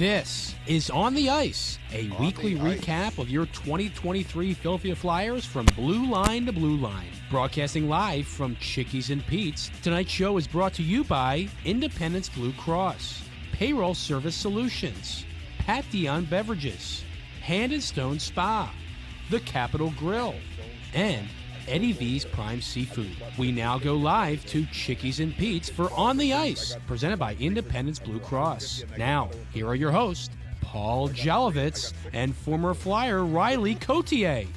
This is On the Ice, a weekly recap of your 2023 Philadelphia Flyers from blue line to blue line. Broadcasting live from Chickies and Pete's, tonight's show is brought to you by Independence Blue Cross, Payroll Service Solutions, Pat Dion Beverages, Hand and Stone Spa, The Capitol Grill, and Eddie V's Prime Seafood. We now go live to Chickies and Pete's for On the Ice, presented by Independence Blue Cross. Now, here are your hosts, Paul Jolovitz and former Flyer Riley Cotier.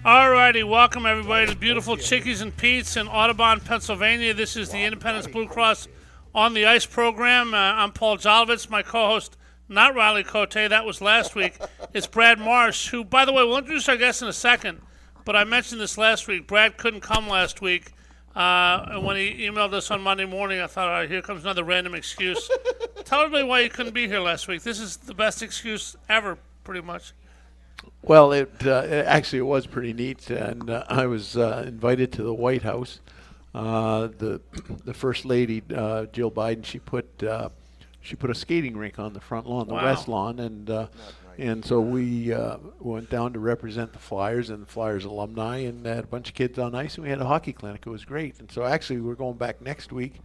All righty, welcome everybody to beautiful Chickies and Pete's in Audubon, Pennsylvania. This is the Independence Blue Cross On the Ice program. I'm Paul Jolovitz. My co-host, not Riley Cotier, that was last week. It's Brad Marsh, who, by the way, we'll introduce our guest in a second. But I mentioned this last week. Brad couldn't come last week. And when he emailed us on Monday morning, I thought, all right, here comes another random excuse. Tell everybody why you couldn't be here last week. This is the best excuse ever, pretty much. Well, it was pretty neat, and I was invited to the White House. The First Lady, Jill Biden, she put a skating rink on the front lawn, the West Lawn, and so we went down to represent the Flyers and the Flyers alumni, and had a bunch of kids on ice, and we had a hockey clinic. It was great. And so actually we're going back next week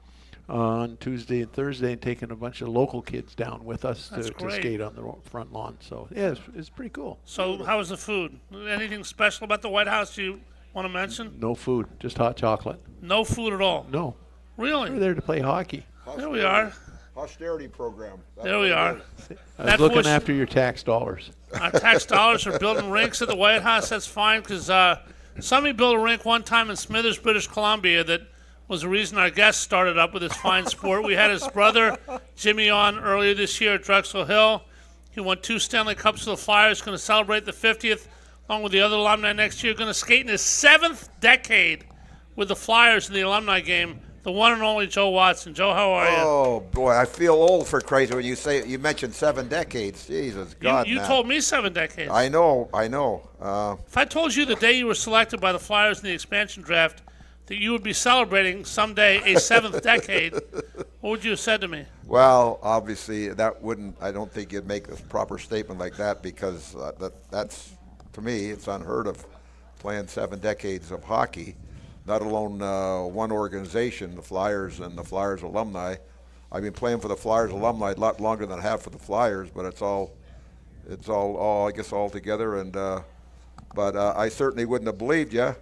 on Tuesday and Thursday and taking a bunch of local kids down with us to skate on the front lawn. So, yeah, it's pretty cool. So how was the food? Anything special about the White House you want to mention? No food, just hot chocolate. No food at all? No. Really? We're there to play hockey. There we are. Austerity program. There we are. I was looking after your tax dollars. Our tax dollars are building rinks at the White House. That's fine, because somebody built a rink one time in Smithers, British Columbia, that was the reason our guest started up with this fine sport. We had his brother, Jimmy, on earlier this year at Drexel Hill. He won 2 Stanley Cups for the Flyers, going to celebrate the 50th along with the other alumni next year. Going to skate in his 7th decade with the Flyers in the alumni game. The one and only Joe Watson. Joe, how are you? Oh, boy, I feel old for crazy when you mentioned 7 decades. Jesus, God, You told me 7 decades. I know. If I told you the day you were selected by the Flyers in the expansion draft that you would be celebrating someday a 7th decade, what would you have said to me? Well, obviously, I don't think you'd make a proper statement like that, because that's, to me, it's unheard of, playing 7 decades of hockey. Not alone one organization, the Flyers and the Flyers alumni. I've been playing for the Flyers alumni a lot longer than I have for the Flyers, but it's all I guess all together. And but I certainly wouldn't have believed you.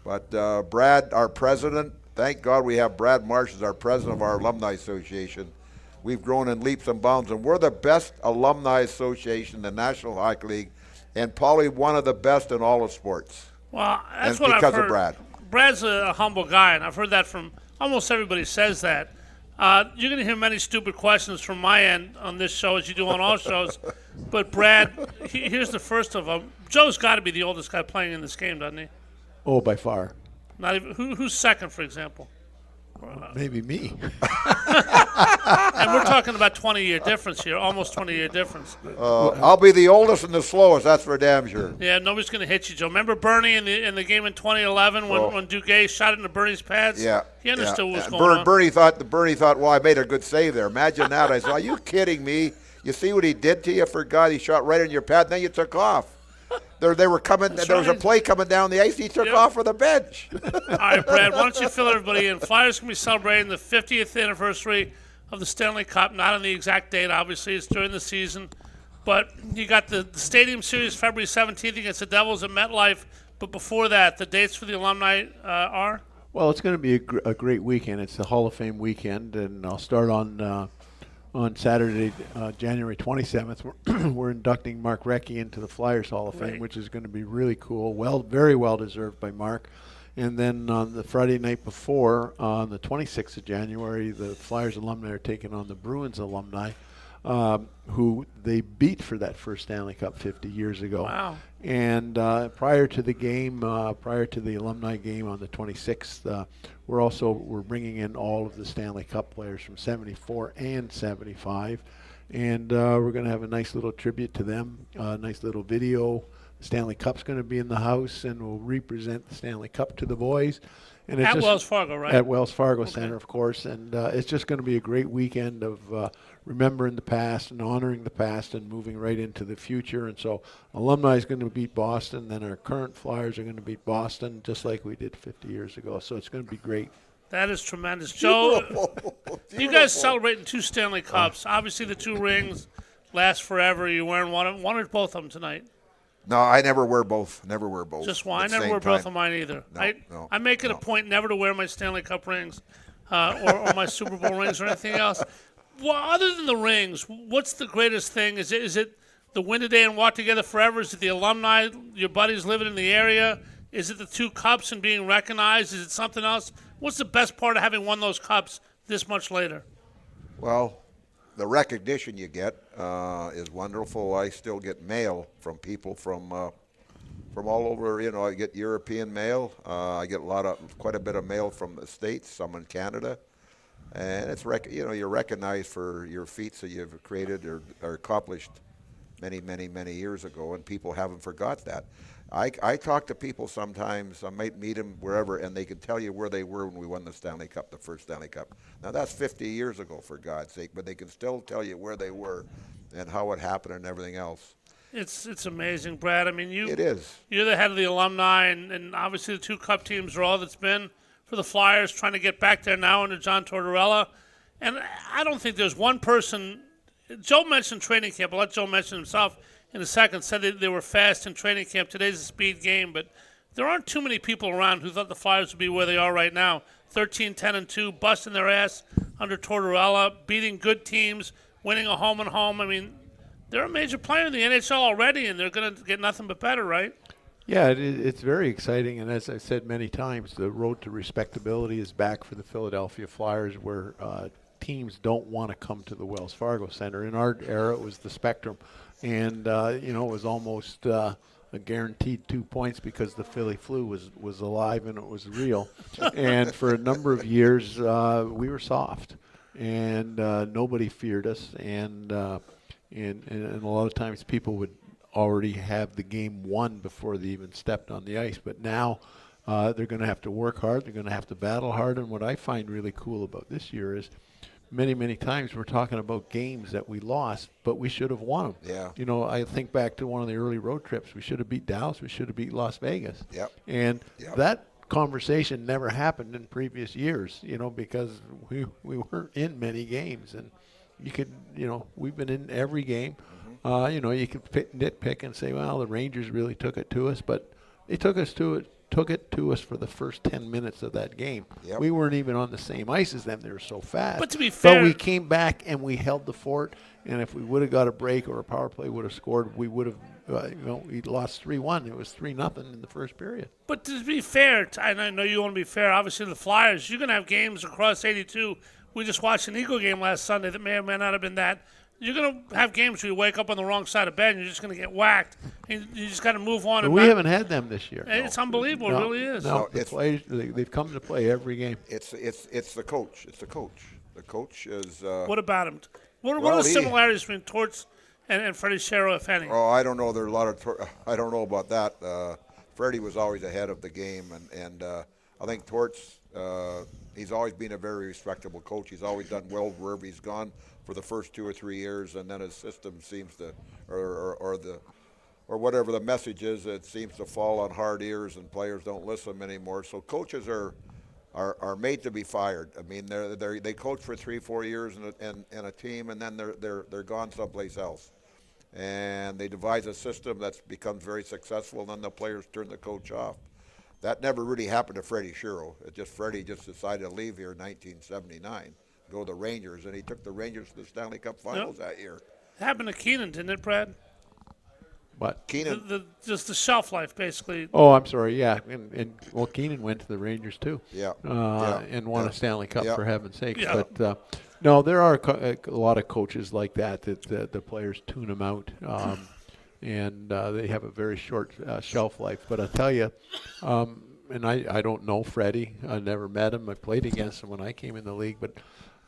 But Brad, our president, thank God we have Brad Marsh as our president of our alumni association. We've grown in leaps and bounds, and we're the best alumni association in the National Hockey League, and probably one of the best in all of sports. Well, that's what I've heard. Because of Brad. Brad's a humble guy, and I've heard that from almost everybody says that. You're going to hear many stupid questions from my end on this show, as you do on all shows. But, Brad, here's the first of them. Joe's got to be the oldest guy playing in this game, doesn't he? Oh, by far. Not even. Who's second, for example? Maybe me. And we're talking about 20-year difference here, almost 20-year difference. I'll be the oldest and the slowest, that's for damn sure. Yeah, nobody's going to hit you, Joe. Remember Bernie in the game in 2011 when Duguay shot it into Bernie's pads? Yeah. He understood what was going on. Bernie thought, well, I made a good save there. Imagine that. I said, are you kidding me? You see what he did to you? For God, he shot right in your pad, and then you took off. They were coming. There was a play coming down the ice. He took off for the bench. All right, Brad, why don't you fill everybody in? Flyers can be celebrating the 50th anniversary of the Stanley Cup. Not on the exact date, obviously. It's during the season. But you got the Stadium Series February 17th against the Devils at MetLife. But before that, the dates for the alumni are? Well, it's going to be a great weekend. It's the Hall of Fame weekend, and I'll start on Saturday, January 27th. We're inducting Mark Recchi into the Flyers Hall of Fame, which is going to be really cool. Very well deserved by Mark. And then on the Friday night before, on the 26th of January, the Flyers alumni are taking on the Bruins alumni, who they beat for that first Stanley Cup 50 years ago. Wow. And prior to the game, prior to the alumni game on the 26th, we're bringing in all of the Stanley Cup players from 74 and 75. And we're going to have a nice little tribute to them, a nice little video. The Stanley Cup's going to be in the house, and we'll represent the Stanley Cup to the boys. And it's Wells Fargo, right? At Wells Fargo Center, of course. And it's just going to be a great weekend of remembering the past and honoring the past and moving right into the future. And so alumni is going to beat Boston, then our current Flyers are going to beat Boston just like we did 50 years ago. So it's going to be great. That is tremendous. Joe, you guys celebrating 2 Stanley Cups. Obviously the 2 rings last forever. You're wearing one or both of them tonight? No, I never wear both. Never wear both. Just one. I never wear both of mine either. I make it a point never to wear my Stanley Cup rings or my Super Bowl rings or anything else. Well, other than the rings, what's the greatest thing? Is it the win today and walk together forever? Is it the alumni, your buddies living in the area? Is it the 2 cups and being recognized? Is it something else? What's the best part of having won those cups this much later? Well, the recognition you get is wonderful. I still get mail from people from all over. You know, I get European mail. I get quite a bit of mail from the States, some in Canada, and it's you're recognized for your feats that you've created or accomplished many years ago, and people haven't forgot that. I talk to people sometimes. I might meet them wherever, and they can tell you where they were when we won the Stanley Cup, the first Stanley Cup. Now, that's 50 years ago, for God's sake, but they can still tell you where they were and how it happened and everything else. It's amazing, Brad. I mean, it is. You're the head of the alumni, and obviously the 2 cup teams are all that's been for the Flyers, trying to get back there now under John Tortorella. And I don't think there's one person – Joe mentioned training camp. I'll let Joe mention himself in a second, said that they were fast in training camp. Today's a speed game, but there aren't too many people around who thought the Flyers would be where they are right now. 13-10-2, busting their ass under Tortorella, beating good teams, winning a home and home. I mean, they're a major player in the NHL already, and they're going to get nothing but better, right? Yeah, it's very exciting, and as I said many times, the road to respectability is back for the Philadelphia Flyers, where teams don't want to come to the Wells Fargo Center. In our era, it was the Spectrum. And, it was almost a guaranteed 2 points because the Philly flu was alive and it was real. And for a number of years, we were soft. And nobody feared us. And a lot of times people would already have the game won before they even stepped on the ice. But now they're going to have to work hard. They're going to have to battle hard. And what I find really cool about this year is many times we're talking about games that we lost, but we should have won them. Yeah. You know, I think back to one of the early road trips. We should have beat Dallas. We should have beat Las Vegas. Yep. And that conversation never happened in previous years, because we weren't in many games. And you could, we've been in every game. Mm-hmm. You could nitpick and say, well, the Rangers really took it to us, but they took it to us for the first 10 minutes of that game. Yep. We weren't even on the same ice as them. They were so fast. But to be fair, but we came back and we held the fort. And if we would have got a break or a power play would have scored, we would have, we lost 3-1. It was 3-0 in the first period. But to be fair, and I know you want to be fair, obviously the Flyers, you're going to have games across 82. We just watched an Eagle game last Sunday that may or may not have been that. You're going to have games where you wake up on the wrong side of bed and you're just going to get whacked. And you just got to move on. But we haven't had them this year. It's unbelievable. It really is. No, the players, they've come to play every game. It's the coach. It's the coach. The coach is. What about him? What are the similarities between Torts and Freddie Shero, if any? Oh, I don't know. There are a lot of. I don't know about that. Freddie was always ahead of the game, and I think Torts. He's always been a very respectable coach. He's always done well wherever he's gone for the first 2 or 3 years, and then his system seems to, or whatever the message is, it seems to fall on hard ears, and players don't listen anymore. So coaches are made to be fired. I mean, they coach for 3-4 years in a team, and then they're gone someplace else. And they devise a system that becomes very successful, and then the players turn the coach off. That never really happened to Freddie Shero. Freddie just decided to leave here in 1979, go to the Rangers, and he took the Rangers to the Stanley Cup Finals that year. It happened to Keenan, didn't it, Brad? What? Keenan. Just the shelf life, basically. Oh, I'm sorry. Yeah, and Keenan went to the Rangers too. Yeah. And won a Stanley Cup for heaven's sakes. Yeah. But no, there are a lot of coaches like that the players tune them out. And they have a very short shelf life. But I tell you, and I don't know Freddie. I never met him. I played against him when I came in the league. But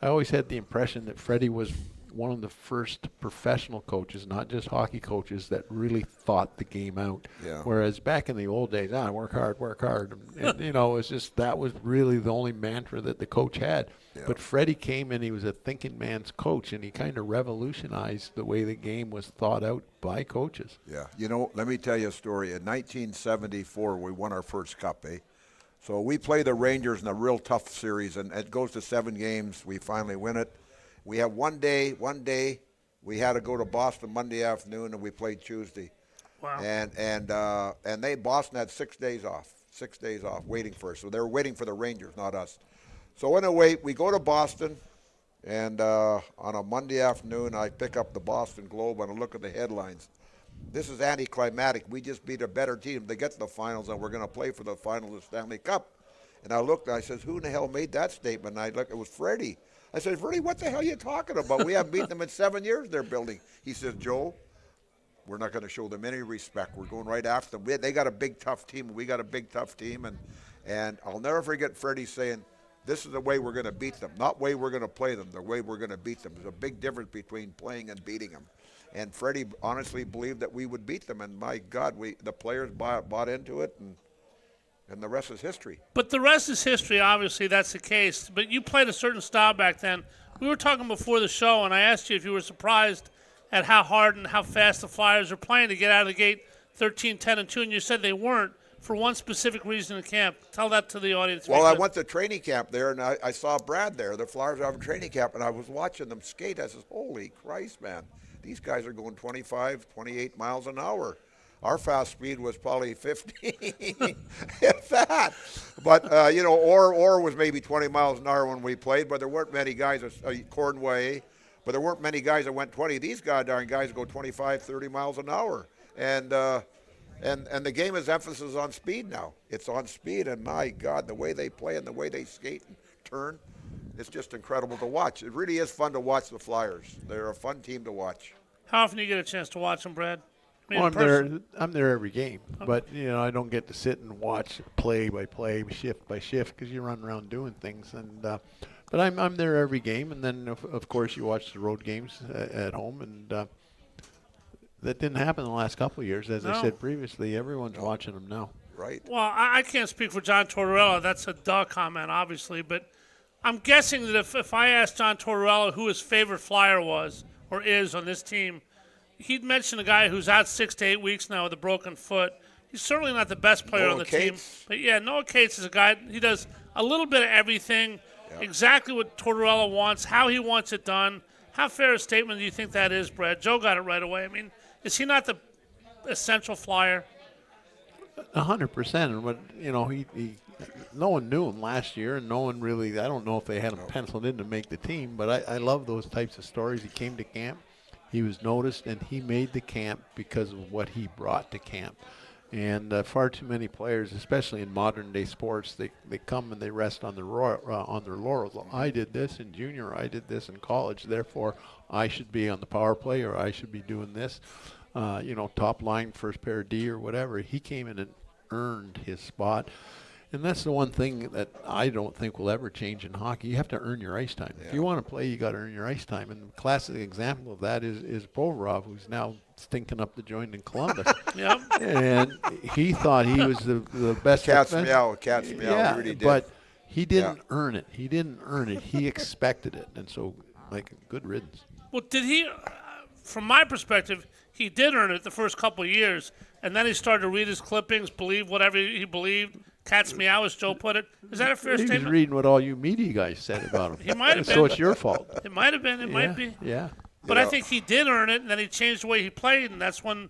I always had the impression that Freddie was one of the first professional coaches, not just hockey coaches, that really thought the game out. Yeah. Whereas back in the old days, work hard, work hard. And, it was just, that was really the only mantra that the coach had. Yeah. But Freddie came in, he was a thinking man's coach, and he kind of revolutionized the way the game was thought out by coaches. Yeah. Let me tell you a story. In 1974, we won our first cup, So we play the Rangers in a real tough series, and it goes to 7 games. We finally win it. We have one day we had to go to Boston Monday afternoon, and we played Tuesday. Wow. And Boston had 6 days off waiting for us. So they were waiting for the Rangers, not us. So anyway, we go to Boston, and on a Monday afternoon, I pick up the Boston Globe and I look at the headlines. This is anticlimactic. We just beat a better team to get to the finals, and we're going to play for the final of the Stanley Cup. And I looked, and I said, who in the hell made that statement? And I looked, it was Freddie. I said, Freddie, what the hell are you talking about? We haven't beaten them in 7 years, they're building. He says, Joe, we're not going to show them any respect. We're going right after them. They got a big, tough team, and we got a big, tough team. And I'll never forget Freddie saying, this is the way we're going to beat them, not the way we're going to play them, the way we're going to beat them. There's a big difference between playing and beating them. And Freddie honestly believed that we would beat them. And, my God, the players bought into it, and the rest is history. But the rest is history, obviously, that's the case. But you played a certain style back then. We were talking before the show, and I asked you if you were surprised at how hard and how fast the Flyers are playing to get out of the gate 13-10-2, and you said they weren't for one specific reason in camp. Tell that to the audience. Well, I went to training camp there, and I saw Brad there. The Flyers are having training camp, and I was watching them skate. I said, holy Christ, man. These guys are going 25, 28 miles an hour. Our fast speed was probably 15, if that. But, Orr was maybe 20 miles an hour when we played, but there weren't many guys, Cornway, but there weren't many guys that went 20. These goddamn guys go 25, 30 miles an hour. And the game is emphasis on speed now. It's on speed, and my God, the way they play and the way they skate and turn, it's just incredible to watch. It really is fun to watch the Flyers. They're a fun team to watch. How often do you get a chance to watch them, Brad? Well, I'm there every game, but I don't get to sit and watch play by play, shift by shift, because you run around doing things. And but I'm there every game, and then of course you watch the road games at home, and that didn't happen in the last couple of years. As I said previously, everyone's watching them now. Right. Well, I can't speak for John Tortorella. That's a duh comment, obviously, but I'm guessing that if I asked John Tortorella who his favorite Flyer was or is on this team, he'd mention a guy who's out 6 to 8 weeks now with a broken foot. He's certainly not the best player on the team. But, Noah Cates is a guy, he does a little bit of everything, exactly what Tortorella wants, how he wants it done. How fair a statement do you think that is, Brad? Joe got it right away. I mean, is he not the essential Flyer? 100%. And what no one knew him last year, and no one really. I don't know if they had him penciled in to make the team, but I love those types of stories. He came to camp, he was noticed, and he made the camp because of what he brought to camp. And far too many players, especially in modern day sports, they come and they rest on their laurels. Well, I did this in junior, I did this in college, therefore I should be on the power play, or I should be doing this. Top line, first pair of D or whatever. He came in and earned his spot. And that's the one thing that I don't think will ever change in hockey. You have to earn your ice time. Yeah. If you want to play, you got to earn your ice time. And the classic example of that is Bovrov, who's now stinking up the joint in Columbus. Yep. And he thought he was the best. Cat's meow. Yeah, he really did. But he didn't earn it. He didn't earn it. He expected it. And so, good riddance. Well, did he, from my perspective, he did earn it the first couple of years. And then he started to read his clippings, believe whatever he believed. Cat's meow, as Joe put it. Is that a fair statement? He was reading what all you media guys said about him. He might have been. So it's your fault. It might have been. It might be. Yeah. But I think he did earn it, and then he changed the way he played, and that's when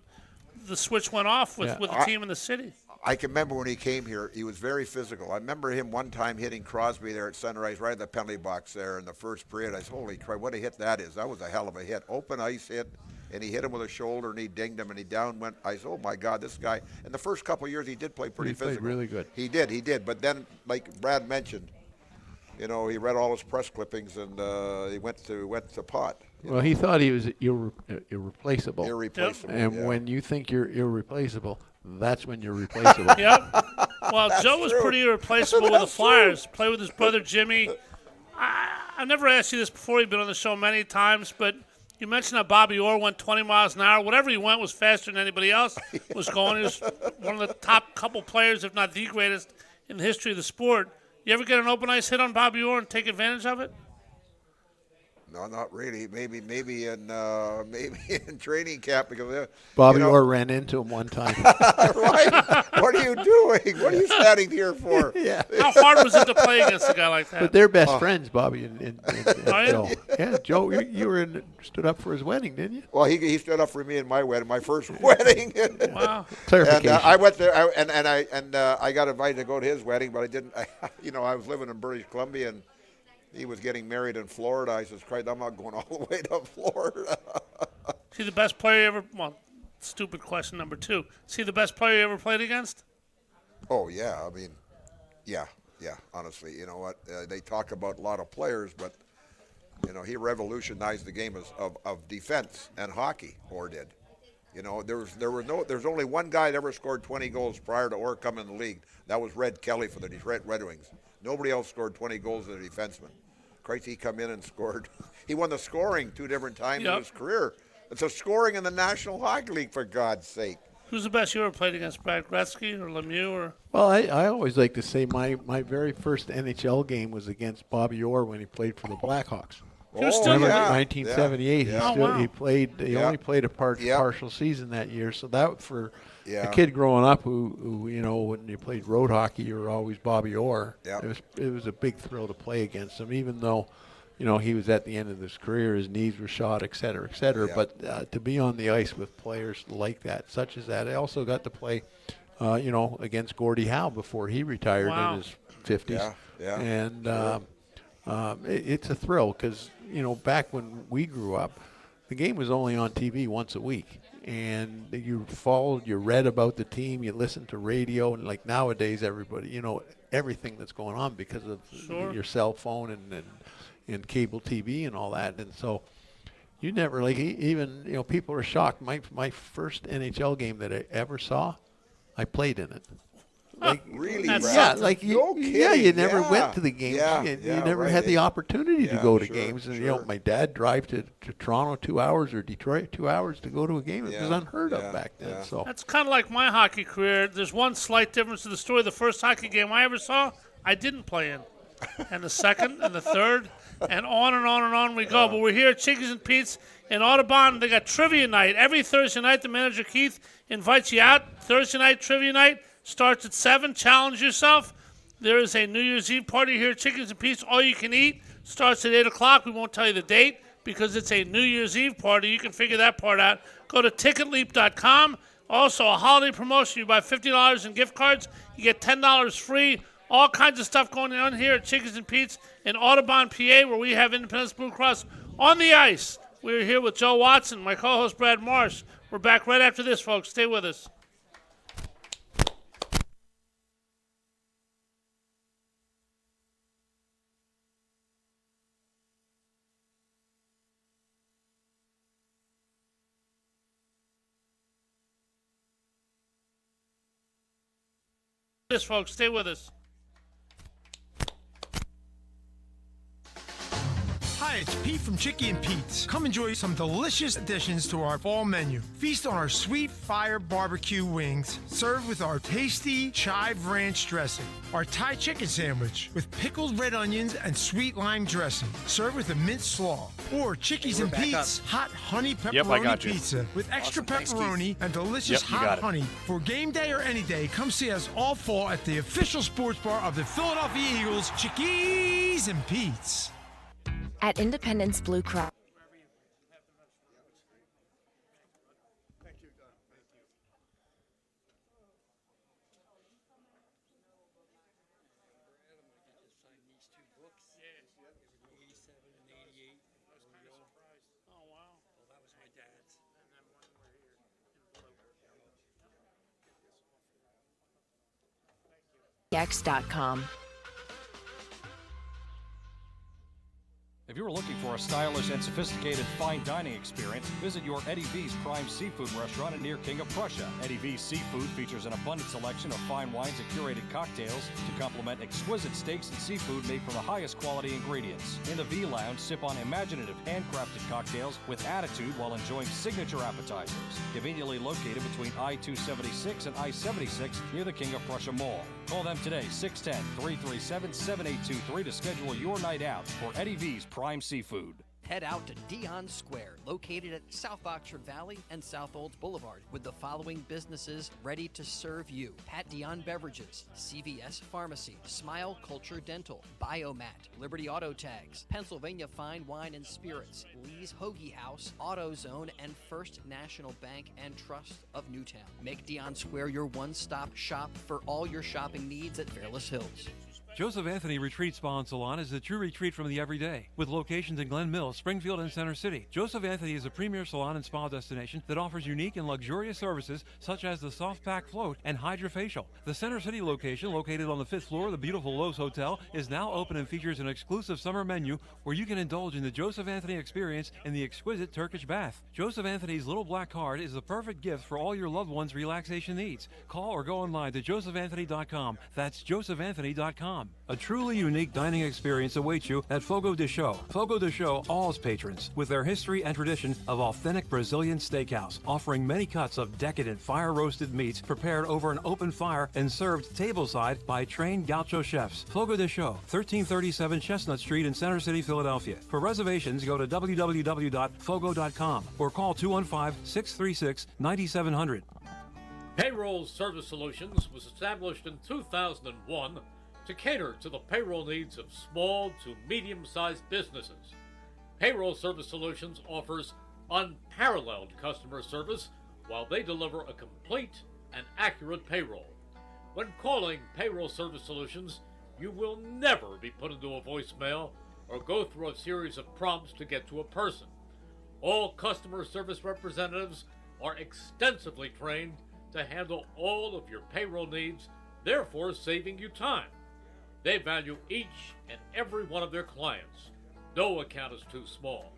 the switch went off with the team in the city. I can remember when he came here, he was very physical. I remember him one time hitting Crosby there at Sunrise, right at the penalty box there in the first period. I said, holy crap, what a hit that is. That was a hell of a hit. Open ice hit. And he hit him with a shoulder, and he dinged him, and he down went. I said, oh, my God, this guy. In the first couple of years, he did play pretty physical. He played really good. He did. But then, like Brad mentioned, he read all his press clippings, and he went to pot. Well, he thought he was irreplaceable. Irreplaceable. And when you think you're irreplaceable, that's when you're replaceable. Yep. Well, Joe was pretty irreplaceable with the Flyers. Played with his brother Jimmy. I've never asked you this before. You've been on the show many times, but You mentioned that Bobby Orr went 20 miles an hour. Whatever he went was faster than anybody else was going. He was one of the top couple players, if not the greatest, in the history of the sport. You ever get an open ice hit on Bobby Orr and take advantage of it? No, not really. Maybe in training camp because Bobby Orr ran into him one time. Right? What are you doing? What are you standing here for? Yeah. How hard was it to play against a guy like that? But they're best friends, Bobby and yeah? Joe. Yeah, Joe, you stood up for his wedding, didn't you? Well, he stood up for me in my wedding, my first wedding. Wow. Clarification. And I went there, I got invited to go to his wedding, but I didn't. I was living in British Columbia, and he was getting married in Florida. I says, Christ, I'm not going all the way to Florida. Is he the best player you ever? Well, stupid question number 2. Is he the best player you ever played against? Oh yeah, I mean, yeah. Honestly, you know what? They talk about a lot of players, but he revolutionized the game of defense and hockey. Orr did. There's only one guy that ever scored 20 goals prior to Orr coming in the league. That was Red Kelly for the Detroit Red Wings. Nobody else scored 20 goals as a defenseman. Christ, he come in and scored. He won the scoring 2 different times in his career. It's a scoring in the National Hockey League, for God's sake. Who's the best you ever played against, Brad Gretzky or Lemieux? Or? Well, I always like to say my very first NHL game was against Bobby Orr when he played for the Blackhawks. Remember 1978. Yeah. He played. He only played a partial season that year. So that for a kid growing up who when you played road hockey, you were always Bobby Orr. Yeah. It was a big thrill to play against him, even though he was at the end of his career, his knees were shot, et cetera, et cetera. Yeah. But to be on the ice with players like that, such as that, I also got to play, against Gordie Howe before he retired in his 50s. Yeah. And it's a thrill because, back when we grew up, the game was only on TV once a week. And you followed, you read about the team, you listened to radio, and like nowadays, everybody, everything that's going on because of your cell phone and cable TV and all that. And so you never, even people are shocked. My first NHL game that I ever saw, I played in it. Really? You never went to the games. You never had the opportunity to go to games. And my dad drive to Toronto 2 hours or Detroit 2 hours to go to a game. It was unheard of back then. So that's kind of like my hockey career. There's one slight difference to the story. The first hockey game I ever saw, I didn't play in, and the second and the third, and on and on and on we go. But we're here at Chickies and Pete's in Audubon. They got trivia night every Thursday night. The manager Keith invites you out. Thursday night trivia night. Starts at 7. Challenge yourself. There is a New Year's Eve party here at Chickens and Pete's. All you can eat. Starts at 8 o'clock. We won't tell you the date because it's a New Year's Eve party. You can figure that part out. Go to ticketleap.com. Also, a holiday promotion. You buy $50 in gift cards. You get $10 free. All kinds of stuff going on here at Chickens and Pete's in Audubon, PA, where we have Independence Blue Cross on the ice. We're here with Joe Watson, my co-host Brad Marsh. We're back right after this, folks. Stay with us. Folks, stay with us. Hi, it's Pete from Chickie and Pete's. Come enjoy some delicious additions to our fall menu. Feast on our sweet fire barbecue wings, served with our tasty chive ranch dressing. Our Thai chicken sandwich with pickled red onions and sweet lime dressing, served with a minced slaw. Or Chickies and Pete's hot honey pepperoni pizza with extra pepperoni and delicious hot honey. For game day or any day, come see us all fall at the official sports bar of the Philadelphia Eagles, Chickies and Pete's. At Independence Blue Cross. X.com. Have If you're looking for a stylish and sophisticated fine dining experience, visit your Eddie V's Prime Seafood restaurant near King of Prussia. Eddie V's Seafood features an abundant selection of fine wines and curated cocktails to complement exquisite steaks and seafood made from the highest quality ingredients. In the V Lounge, sip on imaginative handcrafted cocktails with attitude while enjoying signature appetizers. Conveniently located between I-276 and I-76 near the King of Prussia Mall. Call them today, 610-337-7823 to schedule your night out for Eddie V's Prime Seafood. Head out to Dion Square, located at South Oxford Valley and South Olds Boulevard, with the following businesses ready to serve you: Pat Dion Beverages, CVS Pharmacy, Smile Culture Dental, Biomat, Liberty Auto Tags, Pennsylvania Fine Wine and Spirits, Lee's Hoagie House, AutoZone, and First National Bank and Trust of Newtown. Make Dion Square your one-stop shop for all your shopping needs at Fairless Hills. Joseph Anthony Retreat Spa and Salon is the true retreat from the everyday, with locations in Glen Mills, Springfield, and Center City. Joseph Anthony is a premier salon and spa destination that offers unique and luxurious services such as the soft pack float and hydrofacial. The Center City location, located on the 5th floor of the beautiful Lowe's Hotel, is now open and features an exclusive summer menu where you can indulge in the Joseph Anthony experience in the exquisite Turkish bath. Joseph Anthony's little black card is the perfect gift for all your loved ones' relaxation needs. Call or go online to josephanthony.com. That's josephanthony.com. A truly unique dining experience awaits you at Fogo de Chão. Fogo de Chão awes patrons with their history and tradition of authentic Brazilian steakhouse, offering many cuts of decadent fire-roasted meats prepared over an open fire and served tableside by trained gaucho chefs. Fogo de Chão, 1337 Chestnut Street in Center City, Philadelphia. For reservations, go to www.fogo.com or call 215-636-9700. Payroll Service Solutions was established in 2001 to cater to the payroll needs of small to medium-sized businesses. Payroll Service Solutions offers unparalleled customer service while they deliver a complete and accurate payroll. When calling Payroll Service Solutions, you will never be put into a voicemail or go through a series of prompts to get to a person. All customer service representatives are extensively trained to handle all of your payroll needs, therefore saving you time. They value each and every one of their clients. No account is too small.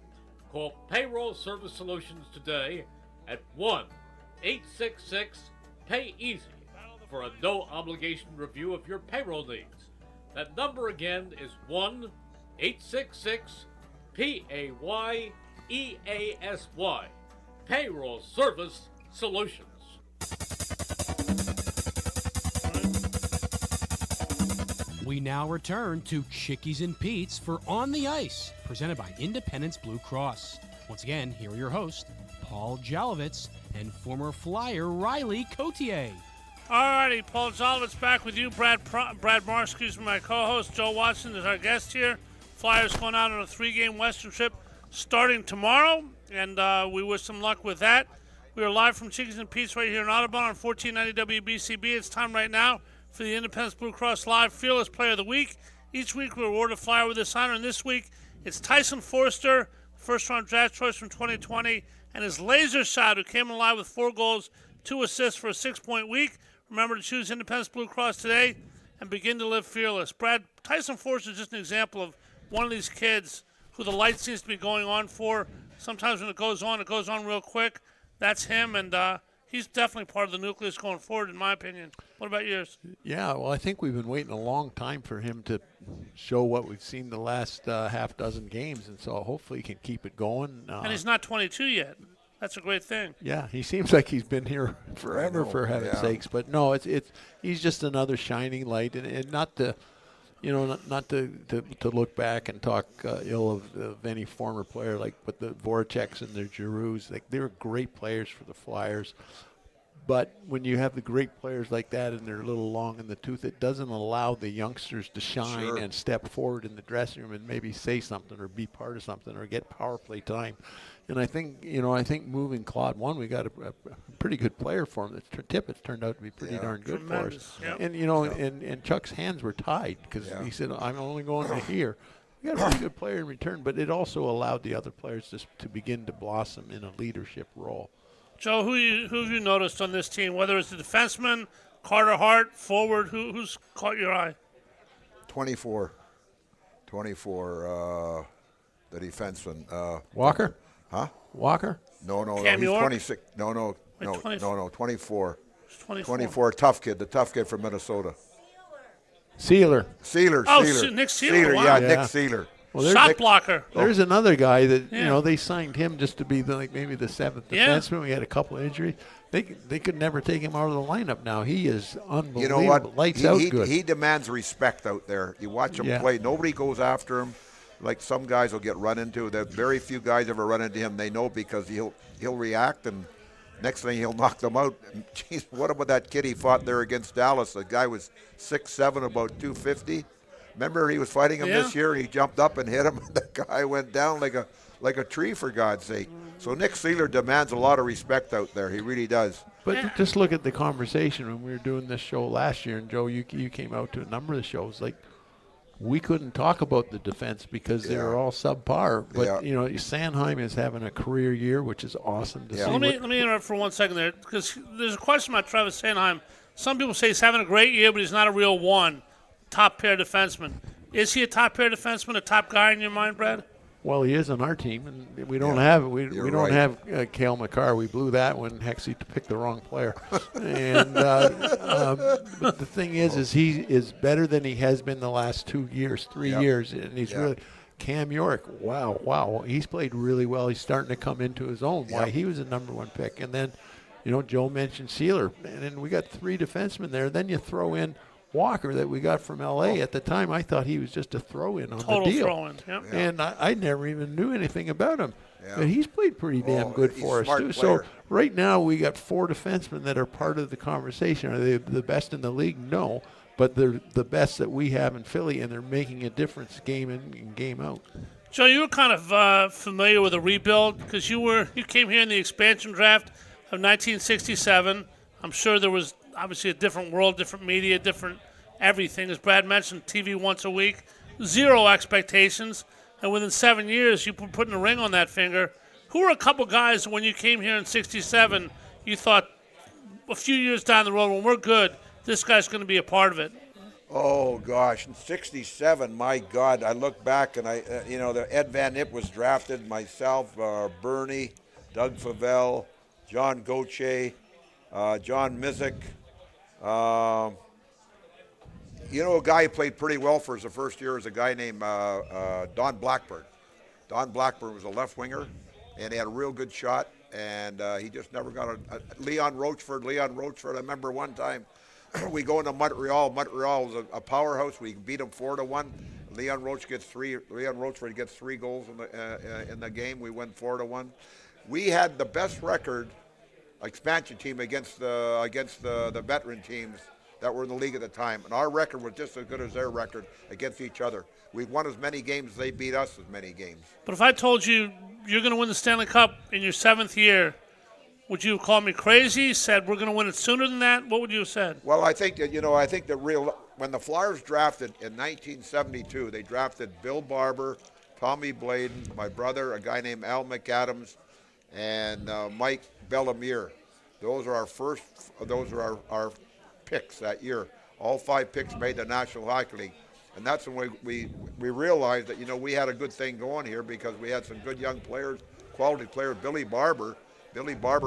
Call Payroll Service Solutions today at 1-866-PAY-EASY for a no-obligation review of your payroll needs. That number again is 1-866-PAYEASY. Payroll Service Solutions. We now return to Chickies and Pete's for On the Ice, presented by Independence Blue Cross. Once again, here are your hosts, Paul Jolovitz and former Flyer Riley Cotier. Alrighty, Paul Jolovitz back with you. Brad Marsh, my co-host. Joe Watson is our guest here. Flyers going out on a 3-game Western trip starting tomorrow, and we wish them luck with that. We are live from Chickies and Pete's right here in Audubon on 1490 WBCB. It's time right now for the Independence Blue Cross Live Fearless Player of the Week. Each week we award a Flyer with this honor, and this week it's Tyson Forster, first-round draft choice from 2020, and his laser shot, who came alive with 4 goals, 2 assists for a 6-point week. Remember to choose Independence Blue Cross today and begin to live fearless. Brad, Tyson Forster is just an example of one of these kids who the light seems to be going on for. Sometimes when it goes on real quick. That's him, and he's definitely part of the nucleus going forward, in my opinion. What about yours? Yeah, well, I think we've been waiting a long time for him to show what we've seen the last half dozen games, and so hopefully he can keep it going. And he's not 22 yet. That's a great thing. Yeah, he seems like he's been here forever, for heaven's sakes. But no, he's just another shining light, and not to, not to look back and talk ill of any former player, but the Voraceks and the Giroux, they were great players for the Flyers. But when you have the great players like that and they're a little long in the tooth, it doesn't allow the youngsters to shine and step forward in the dressing room and maybe say something or be part of something or get power play time. And I think moving Claude 1, we got a pretty good player for him. Tippett's turned out to be pretty darn good for us. Yep. And and Chuck's hands were tied because he said, "I'm only going to here." We got a pretty good player in return, but it also allowed the other players to begin to blossom in a leadership role. Joe, who have you noticed on this team? Whether it's the defenseman, Carter Hart, forward, who's caught your eye? 24. the defenseman. Walker? Huh? Walker? No, Cam he's York? 26. No, 24. 24. Tough kid, the tough kid from Minnesota. Sealer. Sealer. Oh, Nick Sealer, wow. Yeah, Yeah. Nick Sealer. Well, Shot blocker. There's another guy that Yeah. they signed him just to be maybe the seventh defenseman. We had a couple of injuries. They could never take him out of the lineup now. He is unbelievable. You know what? Lights out good. He demands respect out there. You watch him Yeah. play. Nobody goes after him like some guys will get run into. There's very few guys ever run into him. They know because he'll react, and next thing he'll knock them out. And, geez, what about that kid he fought there against Dallas? The guy was 6'7", about 250. Remember he was fighting him this year. He jumped up and hit him, and the guy went down like a tree, for God's sake. So Nick Sealer demands a lot of respect out there. He really does. But just look at the conversation when we were doing this show last year, and Joe, you came out to a number of the shows. Like, we couldn't talk about the defense because they were all subpar. But Sanheim is having a career year, which is awesome to see. Let me interrupt for 1 second there, because there's a question about Travis Sanheim. Some people say he's having a great year, but he's not a real top pair defenseman. Is he a top pair defenseman, a top guy in your mind, Brad? Well, he is on our team, and we don't have Cale McCarr. We blew that when Hexie picked the wrong player. And but the thing is he is better than he has been the last 2 years, 3 years, and he's really. Cam York, wow, he's played really well. He's starting to come into his own. Why he was a number one pick, and then, Joe mentioned Sealer, and then we got 3 defensemen there. Then you throw in Walker that we got from L.A. At the time, I thought he was just a throw-in on the deal. Total throw-in, yeah. And I never even knew anything about him. Yeah. But he's played pretty damn good for us, too. Player. So right now we got 4 defensemen that are part of the conversation. Are they the best in the league? No. But they're the best that we have in Philly, and they're making a difference game in and game out. Joe, you were kind of familiar with the rebuild because you came here in the expansion draft of 1967. I'm sure there was obviously a different world, different media, different everything. As Brad mentioned, TV once a week, 0 expectations, and within 7 years, you put putting a ring on that finger. Who were a couple guys when you came here in 67, you thought a few years down the road when we're good, this guy's going to be a part of it? Oh, gosh, in 67, my God, I look back and the Ed Van Ipp was drafted, myself, Bernie, Doug Favell, John Gauthier, John Mizik. A guy who played pretty well for us the first year is a guy named Don Blackburn. Don Blackburn was a left winger, and he had a real good shot, and he just never got Leon Rochford, I remember one time we go into Montreal. Montreal was a powerhouse. We beat them 4-1. Leon Rochford gets 3 goals in the game. We win 4-1. We had the best record, expansion team against the veteran teams that were in the league at the time, and our record was just as good as their record against each other. We won as many games as they beat us as many games. But if I told you you're going to win the Stanley Cup in your 7th year, would you call me crazy? Said we're going to win it sooner than that? What would you have said? Well, I think that when the Flyers drafted in 1972, they drafted Bill Barber, Tommy Bladen, my brother, a guy named Al McAdams, and Mike Bellemere. Those are our picks that year. All 5 picks made the National Hockey League. And that's when we realized that, we had a good thing going here because we had some good young players, quality players. Billy Barber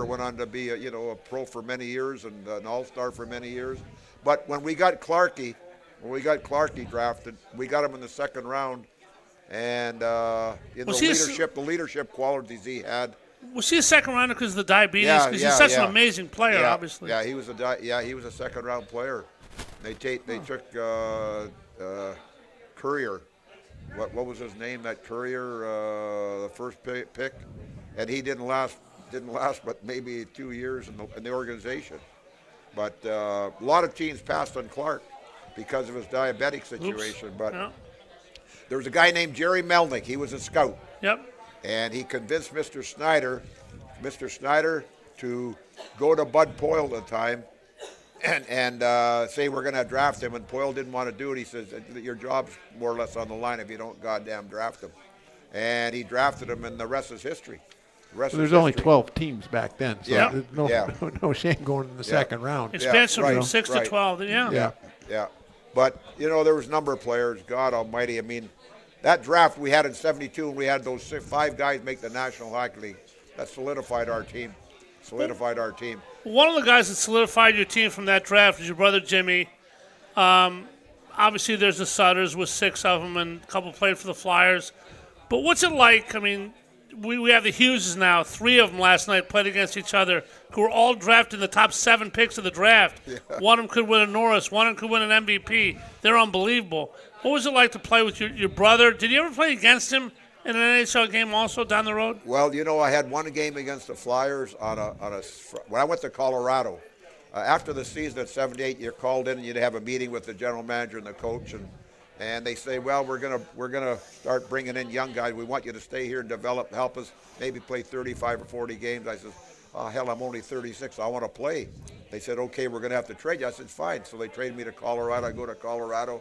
went on to be a pro for many years and an all-star for many years. But when we got Clarkey drafted, we got him in the 2nd round. And the leadership qualities he had. Was he a 2nd rounder because of the diabetes? Because he's such an amazing player, obviously. Yeah, he was a 2nd round player. They took Courier. What was his name? That Courier, the first pick, and he didn't last but maybe 2 years in the organization. But a lot of teams passed on Clark because of his diabetic situation. Oops. But there was a guy named Jerry Melnick. He was a scout. Yep. And he convinced Mr. Snyder to go to Bud Poyle at the time and say we're going to draft him. And Poyle didn't want to do it. He says, your job's more or less on the line if you don't goddamn draft him. And he drafted him, and the rest is history. There's only 12 teams back then, so there's no shame going in the 2nd round. Expansion from 6 to 12, Yeah. But, there was a number of players. God almighty, that draft we had in '72, and we had those 5 guys make the National Hockey League. That solidified our team. One of the guys that solidified your team from that draft was your brother Jimmy. Obviously, there's the Sutters with 6 of them, and a couple played for the Flyers. But what's it like? I mean, we have the Hugheses now. 3 of them last night played against each other, who were all drafted in the top 7 picks of the draft. Yeah. One of them could win a Norris. One of them could win an MVP. They're unbelievable. What was it like to play with your brother? Did you ever play against him in an NHL game also down the road? Well, I had one game against the Flyers when I went to Colorado. After the season at '78, you're called in and you'd have a meeting with the general manager and the coach, and they say, well, we're gonna start bringing in young guys. We want you to stay here and develop, help us, maybe play 35 or 40 games. I said, oh, hell, I'm only 36. I want to play. They said, okay, we're gonna have to trade you. I said, fine. So they traded me to Colorado. I go to Colorado.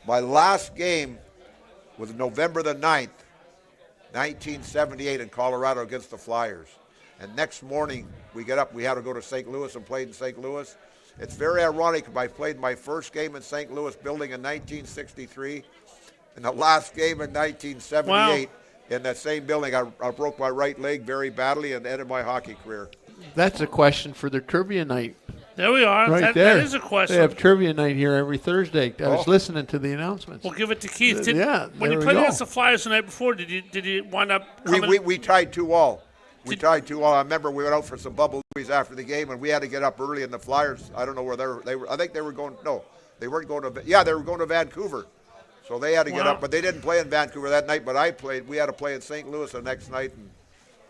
My last game was November the 9th. 1978 in Colorado against the Flyers. And next morning, we get up, we had to go to St. Louis and played in St. Louis. It's very ironic, I played my first game in St. Louis building in 1963, and the last game in 1978 in that same building. I broke my right leg very badly and ended my hockey career. That's a question for the trivia night. There we are. Right That is a question. They have trivia night here every Thursday. I was listening to the announcements. We'll give it to Keith. When you played against the Flyers the night before, did you wind up coming? We tied 2-2. I remember we went out for some bubble movies after the game, and we had to get up early. And the Flyers, I don't know where they were. I think they were going. No, they weren't going to. Yeah, they were going to Vancouver. So they had to get up, but they didn't play in Vancouver that night. But I played. We had to play in St. Louis the next night, and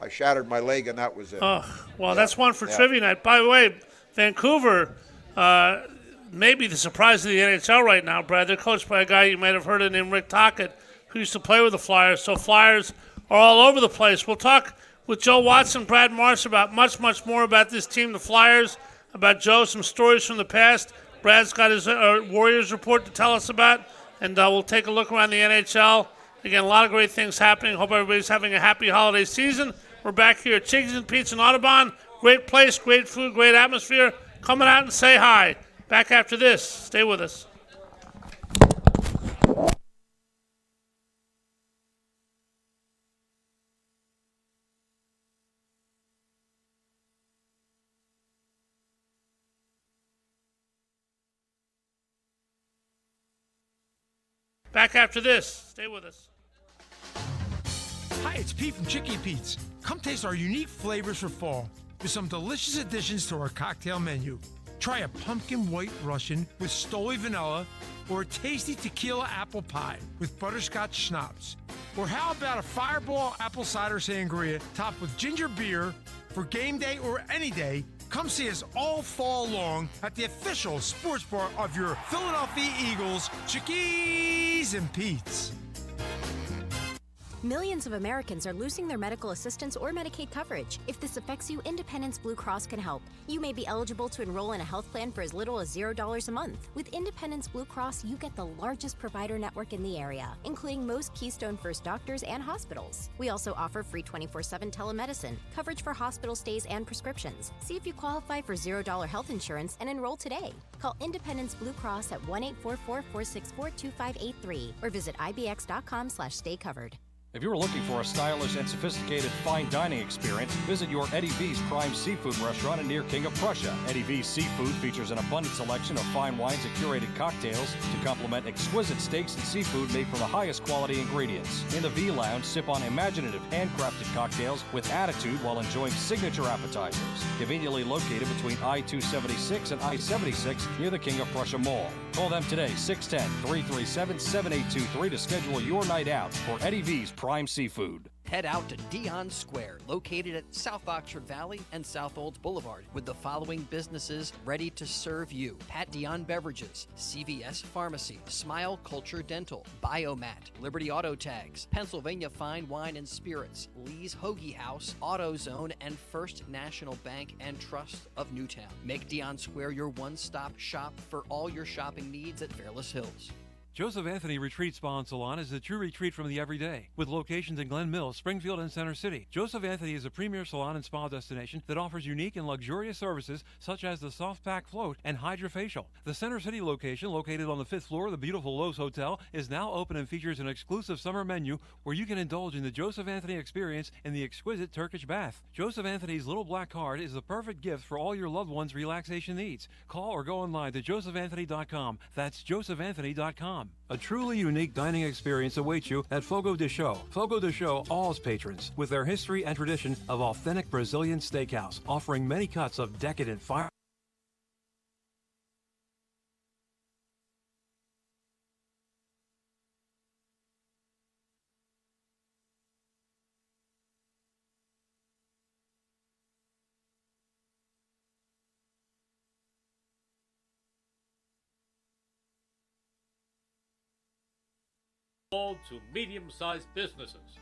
I shattered my leg, and that was it. Oh, well, that's one for trivia night. By the way, Vancouver may be the surprise of the NHL right now, Brad. They're coached by a guy you might have heard of named Rick Tocchet, who used to play with the Flyers. So Flyers are all over the place. We'll talk with Joe Watson, Brad Marsh about much more about this team, the Flyers, about Joe, some stories from the past. Brad's got his Warriors report to tell us about, and we'll take a look around the NHL. Again, a lot of great things happening. Hope everybody's having a happy holiday season. We're back here at Chickies and Pete's in Audubon. Great place, great food, great atmosphere. Coming out and say hi. Back after this. Stay with us. Back after this. Stay with us. Hi, it's Pete from Chickie Pete's. Come taste our unique flavors for fall with some delicious additions to our cocktail menu. Try a pumpkin white Russian with Stoli vanilla, or a tasty tequila apple pie with butterscotch schnapps. Or how about a fireball apple cider sangria topped with ginger beer for game day or any day? Come see us all fall long at the official sports bar of your Philadelphia Eagles, Chickies and Pete's. Millions of Americans are losing their medical assistance or Medicaid coverage. If this affects you, Independence Blue Cross can help. You may be eligible to enroll in a health plan for as little as $0 a month. With Independence Blue Cross, you get the largest provider network in the area, including most Keystone First doctors and hospitals. We also offer free 24/7 telemedicine, coverage for hospital stays and prescriptions. See if you qualify for $0 health insurance and enroll today. Call Independence Blue Cross at 1-844-464-2583 or visit ibx.com/staycovered. If you're looking for a stylish and sophisticated fine dining experience, visit your Eddie V's Prime Seafood restaurant near King of Prussia. Eddie V's Seafood features an abundant selection of fine wines and curated cocktails to complement exquisite steaks and seafood made from the highest quality ingredients. In the V Lounge, sip on imaginative handcrafted cocktails with attitude while enjoying signature appetizers. Conveniently located between I-276 and I-76 near the King of Prussia Mall. Call them today, 610-337-7823 to schedule your night out for Eddie V's Prime Seafood. Head out to Dion Square, located at South Oxford Valley and South Olds Boulevard, with the following businesses ready to serve you: Pat Dion Beverages, CVS Pharmacy, Smile Culture Dental, Biomat, Liberty Auto Tags, Pennsylvania Fine Wine and Spirits, Lee's Hoagie House, AutoZone, and First National Bank and Trust of Newtown. Make Dion Square your one-stop shop for all your shopping needs at Fairless Hills. Joseph Anthony Retreat Spa and Salon is the true retreat from the everyday. With locations in Glen Mills, Springfield, and Center City, Joseph Anthony is a premier salon and spa destination that offers unique and luxurious services such as the soft pack float and hydrofacial. The Center City location, located on the 5th floor of the beautiful Lowe's Hotel, is now open and features an exclusive summer menu where you can indulge in the Joseph Anthony experience in the exquisite Turkish bath. Joseph Anthony's little black card is the perfect gift for all your loved ones' relaxation needs. Call or go online to josephanthony.com. That's josephanthony.com. A truly unique dining experience awaits you at Fogo de Chão. Fogo de Chão awes patrons with their history and tradition of authentic Brazilian steakhouse, offering many cuts of decadent fire. Small to medium-sized businesses.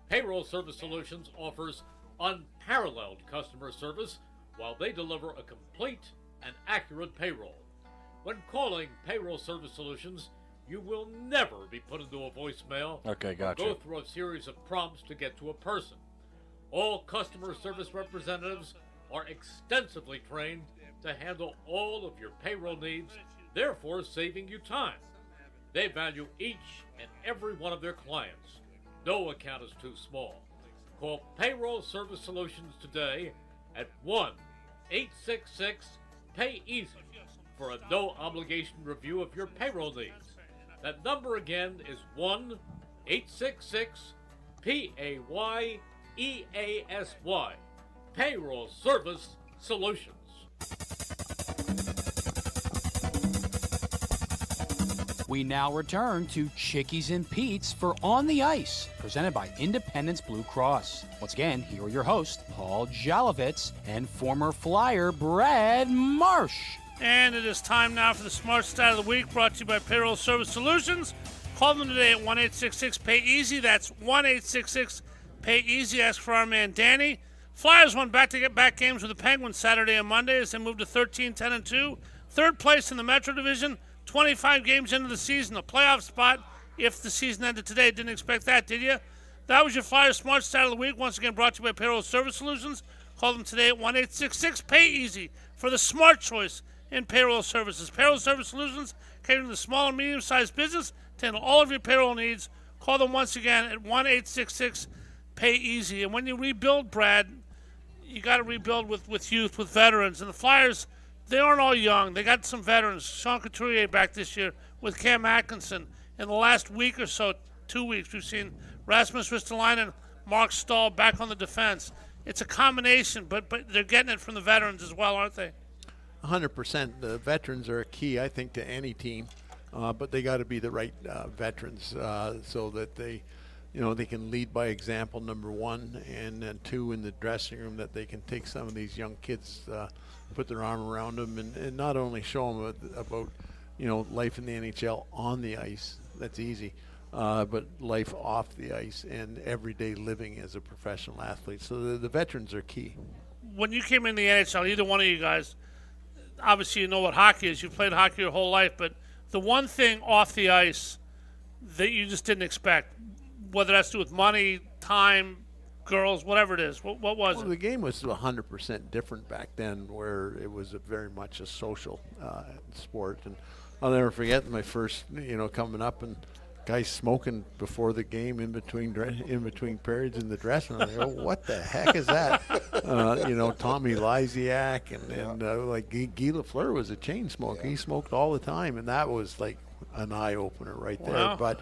Payroll Service Solutions offers unparalleled customer service while they deliver a complete and accurate payroll. When calling Payroll Service Solutions, you will never be put into a voicemail or go through a series of prompts to get to a person. All customer service representatives are extensively trained to handle all of your payroll needs, therefore saving you time. They value each and every one of their clients. No account is too small. Call Payroll Service Solutions today at 1-866-PAY-EASY for a no-obligation review of your payroll needs. That number again is 1-866-PAYEASY. Payroll Service Solutions. We now return to Chickies and Pete's for On the Ice, presented by Independence Blue Cross. Once again, here are your hosts, Paul Jolovitz and former Flyer Brad Marsh. And it is time now for the Smart Stat of the Week, brought to you by Payroll Service Solutions. Call them today at 1-866-PAY-EASY. That's 1-866-PAY-EASY. Ask for our man Danny. Flyers won back-to-back games with the Penguins Saturday and Monday as they moved to 13-10-2. Third place in the Metro Division. 25 games into the season, a playoff spot if the season ended today. Didn't expect that, did you? That was your Flyers Smart Stat of the Week, once again brought to you by Payroll Service Solutions. Call them today at 1-866-PAY-EASY for the smart choice in payroll services. Payroll Service Solutions, catering to the small and medium-sized business to handle all of your payroll needs. Call them once again at 1-866-PAY-EASY. And when you rebuild, Brad, you got to rebuild with youth, with veterans. And the Flyers, they aren't all young. They got some veterans. Sean Couturier back this year with Cam Atkinson. In the last week or so, 2 weeks, we've seen Rasmus Ristolainen, Mark Stahl back on the defense. It's a combination, but they're getting it from the veterans as well, aren't they? 100%. The veterans are a key, I think, to any team, but they got to be the right veterans so that they can lead by example, number one, and then two, in the dressing room, that they can take some of these young kids, put their arm around them, and not only show them about life in the NHL on the ice. That's easy. But life off the ice and everyday living as a professional athlete. So the veterans are key. When you came in the NHL, either one of you guys, obviously you know what hockey is. You've played hockey your whole life. But the one thing off the ice that you just didn't expect, whether that's to do with money, time, girls, whatever it is, what was it? The game was 100% different back then, where it was very much a social sport. And I'll never forget my first, coming up and guys smoking before the game in between periods in the dressing room. I go, what the heck is that? Tommy Lysiak and like Guy Lafleur was a chain smoker. Yeah. He smoked all the time, and that was like an eye opener right there. Wow. But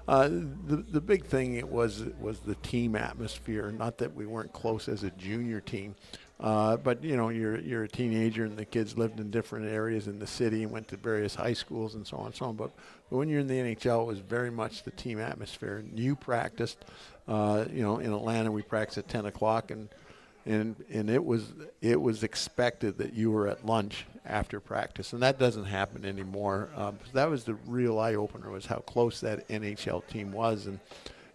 the big thing was the team atmosphere. Not that we weren't close as a junior team, but you're a teenager and the kids lived in different areas in the city and went to various high schools and so on and so on. But when you're in the NHL, it was very much the team atmosphere. And you practiced, in Atlanta we practiced at 10 o'clock, and it was expected that you were at lunch after practice, and that doesn't happen anymore. That was the real eye opener, was how close that NHL team was, and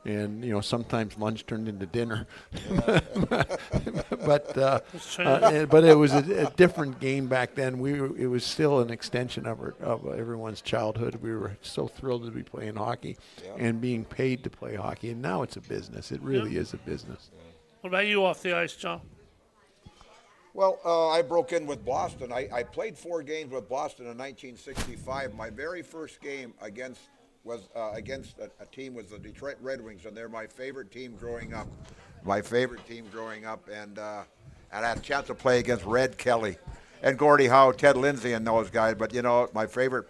and sometimes lunch turned into dinner. but it was a different game back then. It was still an extension of everyone's childhood. We were so thrilled to be playing hockey and being paid to play hockey, and now it's a business. It really is a business. What about you off the ice, Joe? Well, I broke in with Boston. I played 4 games with Boston in 1965. My very first game was against a team was the Detroit Red Wings, and they're my favorite team growing up. And I had a chance to play against Red Kelly and Gordie Howe, Ted Lindsay, and those guys. But my favorite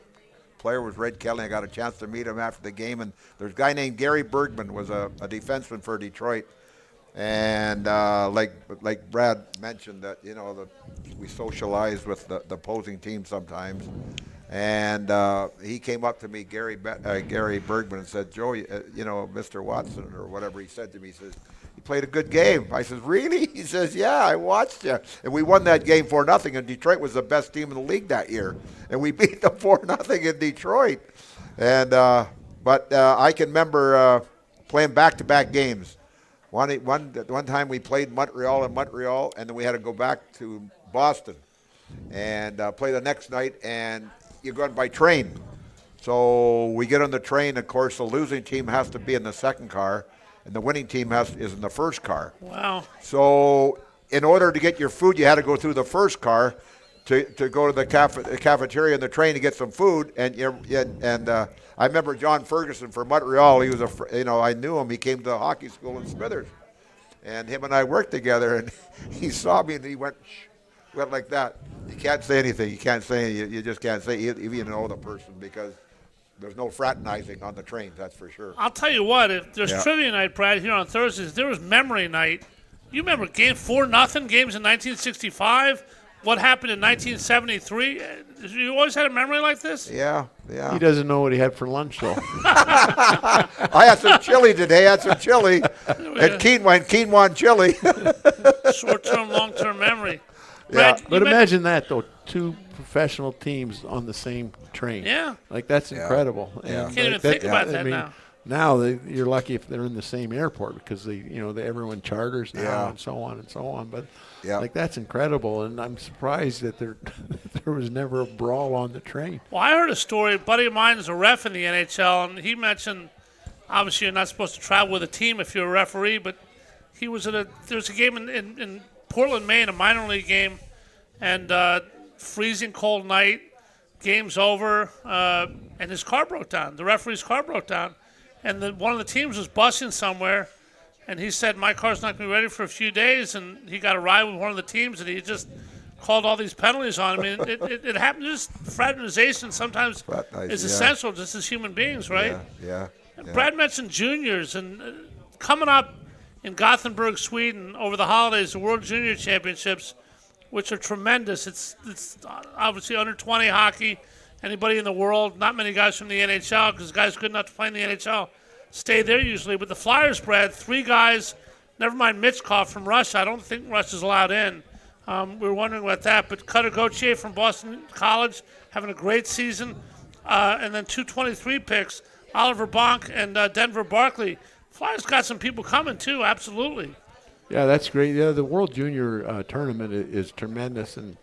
player was Red Kelly. I got a chance to meet him after the game, and there's a guy named Gary Bergman, was a defenseman for Detroit. And like Brad mentioned, that we socialized with the opposing team sometimes, and he came up to me, Gary Bergman, and said, "Joe, Mr. Watson," or whatever he said to me, he says, "You played a good game." I says, "Really?" He says, "Yeah, I watched you." And we won that game 4-0, and Detroit was the best team in the league that year, and we beat them 4-0 in Detroit. And but I can remember playing back-to-back games. One time we played Montreal, and then we had to go back to Boston and play the next night, and you're going by train. So we get on the train. Of course, the losing team has to be in the second car, and the winning team is in the first car. Wow. So in order to get your food, you had to go through the first car to go to the cafeteria in the train to get some food. And I remember John Ferguson from Montreal. He was I knew him. He came to hockey school in Smithers, and him and I worked together. And he saw me and he went like that. You can't say anything. You can't say. You just can't say even know the person, because there's no fraternizing on the trains. That's for sure. I'll tell you what. If there's trivia night, Brad, here on Thursdays, there was memory night. You remember 4-0 games in 1965. What happened in 1973? You always had a memory like this? Yeah. He doesn't know what he had for lunch, though. I had some chili today. And quinoa and chili. Short-term, long-term memory. Yeah, Brad, but imagine that, though. 2 professional teams on the same train. Yeah. That's incredible. Yeah. And Can't even think about that now. Now you're lucky if they're in the same airport, because everyone charters now and so on and so on. But that's incredible, and I'm surprised that there was never a brawl on the train. Well, I heard a story. A buddy of mine is a ref in the NHL, and he mentioned, obviously you're not supposed to travel with a team if you're a referee, but he was there was a game in Portland, Maine, a minor league game, and freezing cold night, game's over, and his car broke down. The referee's car broke down. And one of the teams was busing somewhere, and he said, "My car's not going to be ready for a few days." And he got a ride with one of the teams, and he just called all these penalties on him. I mean, it happened. Just fraternization sometimes is essential, just as human beings, right? Yeah. Brad mentioned juniors, and coming up in Gothenburg, Sweden, over the holidays, the World Junior Championships, which are tremendous. It's obviously under 20 hockey. Anybody in the world, not many guys from the NHL, because guys good enough to play in the NHL stay there usually. But the Flyers, Brad, 3 guys, never mind Mitchkov from Russia. I don't think Russia's allowed in. We were wondering about that. But Cutter Gauthier from Boston College having a great season. And then 2 23 picks, Oliver Bonk and Denver Barkley. Flyers got some people coming too, absolutely. Yeah, that's great. Yeah, the World Junior Tournament is tremendous, and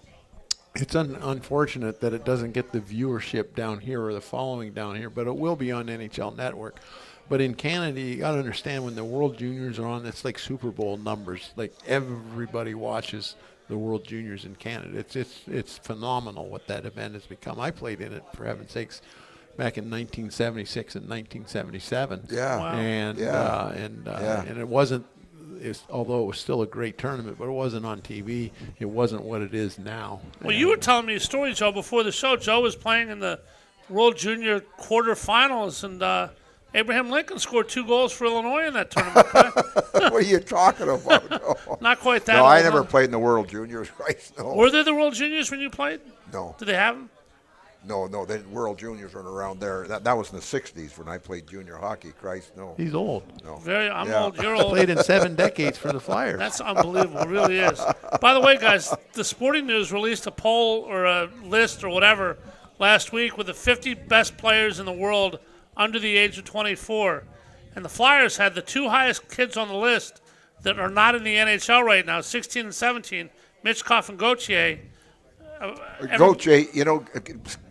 it's unfortunate that it doesn't get the viewership down here or the following down here, but it will be on NHL Network. But in Canada, you got to understand, when the World Juniors are on, it's like Super Bowl numbers. Like, everybody watches the World Juniors in Canada. It's phenomenal what that event has become. I played in it, for heaven's sakes, back in 1976 and 1977. Yeah. Wow. And it wasn't. Although it was still a great tournament, but it wasn't on TV. It wasn't what it is now. Well, you were telling me a story, Joe, before the show. Joe was playing in the World Junior quarterfinals, and Abraham Lincoln scored 2 goals for Illinois in that tournament. What are you talking about? No. Not quite that. No, I never old. played in the World Juniors. Christ, no. Were there the World Juniors when you played? No. Did they have them? No, the World Juniors weren't around there. That was in the 60s when I played junior hockey. Christ, no. He's old. No. I'm old. You're old. Played in 7 decades for the Flyers. That's unbelievable. It really is. By the way, guys, the Sporting News released a poll or a list or whatever last week with the 50 best players in the world under the age of 24. And the Flyers had the two highest kids on the list that are not in the NHL right now, 16 and 17, Mitchkov and Gauthier. Gauthier,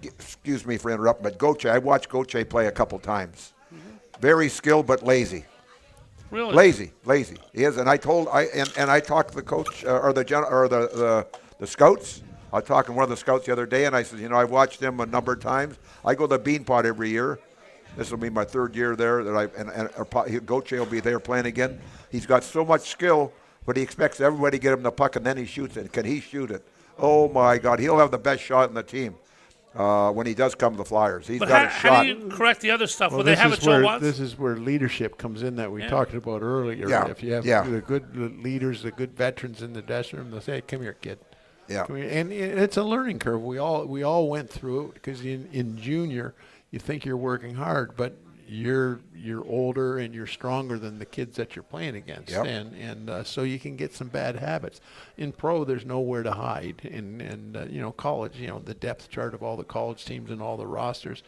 excuse me for interrupting, but Gauthier, I watched Gauthier play a couple times. Very skilled, but lazy. Really? Lazy. He is, and I talked to the coach the scouts. I was talking to one of the scouts the other day, and I said, I watched him a number of times. I go to the Beanpot every year. This will be my third year there. Gauthier will be there playing again. He's got so much skill, but he expects everybody to get him the puck, and then he shoots it. Can he shoot it? Oh my God, he'll have the best shot in the team when he does come to the Flyers. He's got a shot. How do you correct the other stuff? Will they have a Joe Watson? This is where leadership comes in that we talked about earlier. Yeah. If you have the good leaders, the good veterans in the dressing room, they'll say, hey, come here, kid. Yeah. And it's a learning curve. We all went through it because in junior, you think you're working hard, but you're older and you're stronger than the kids that you're playing against, and so you can get some bad habits. In pro, there's nowhere to hide, and college, the depth chart of all the college teams and all the rosters,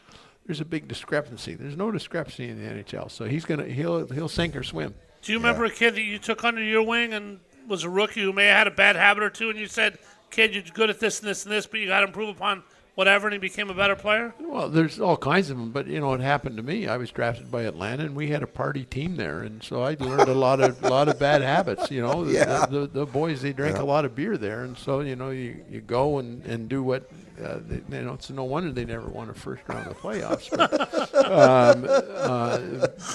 there's a big discrepancy. There's no discrepancy in the NHL, so he'll sink or swim. Do you remember a kid that you took under your wing and was a rookie who may have had a bad habit or two, and you said, "Kid, you're good at this and this and this, but you got to improve upon whatever," and he became a better player? Well, there's all kinds of them, but it happened to me. I was drafted by Atlanta, and we had a party team there, and so I learned a lot of bad habits. The boys, they drank a lot of beer there, and so you go and do what. It's no wonder they never won a first round of playoffs.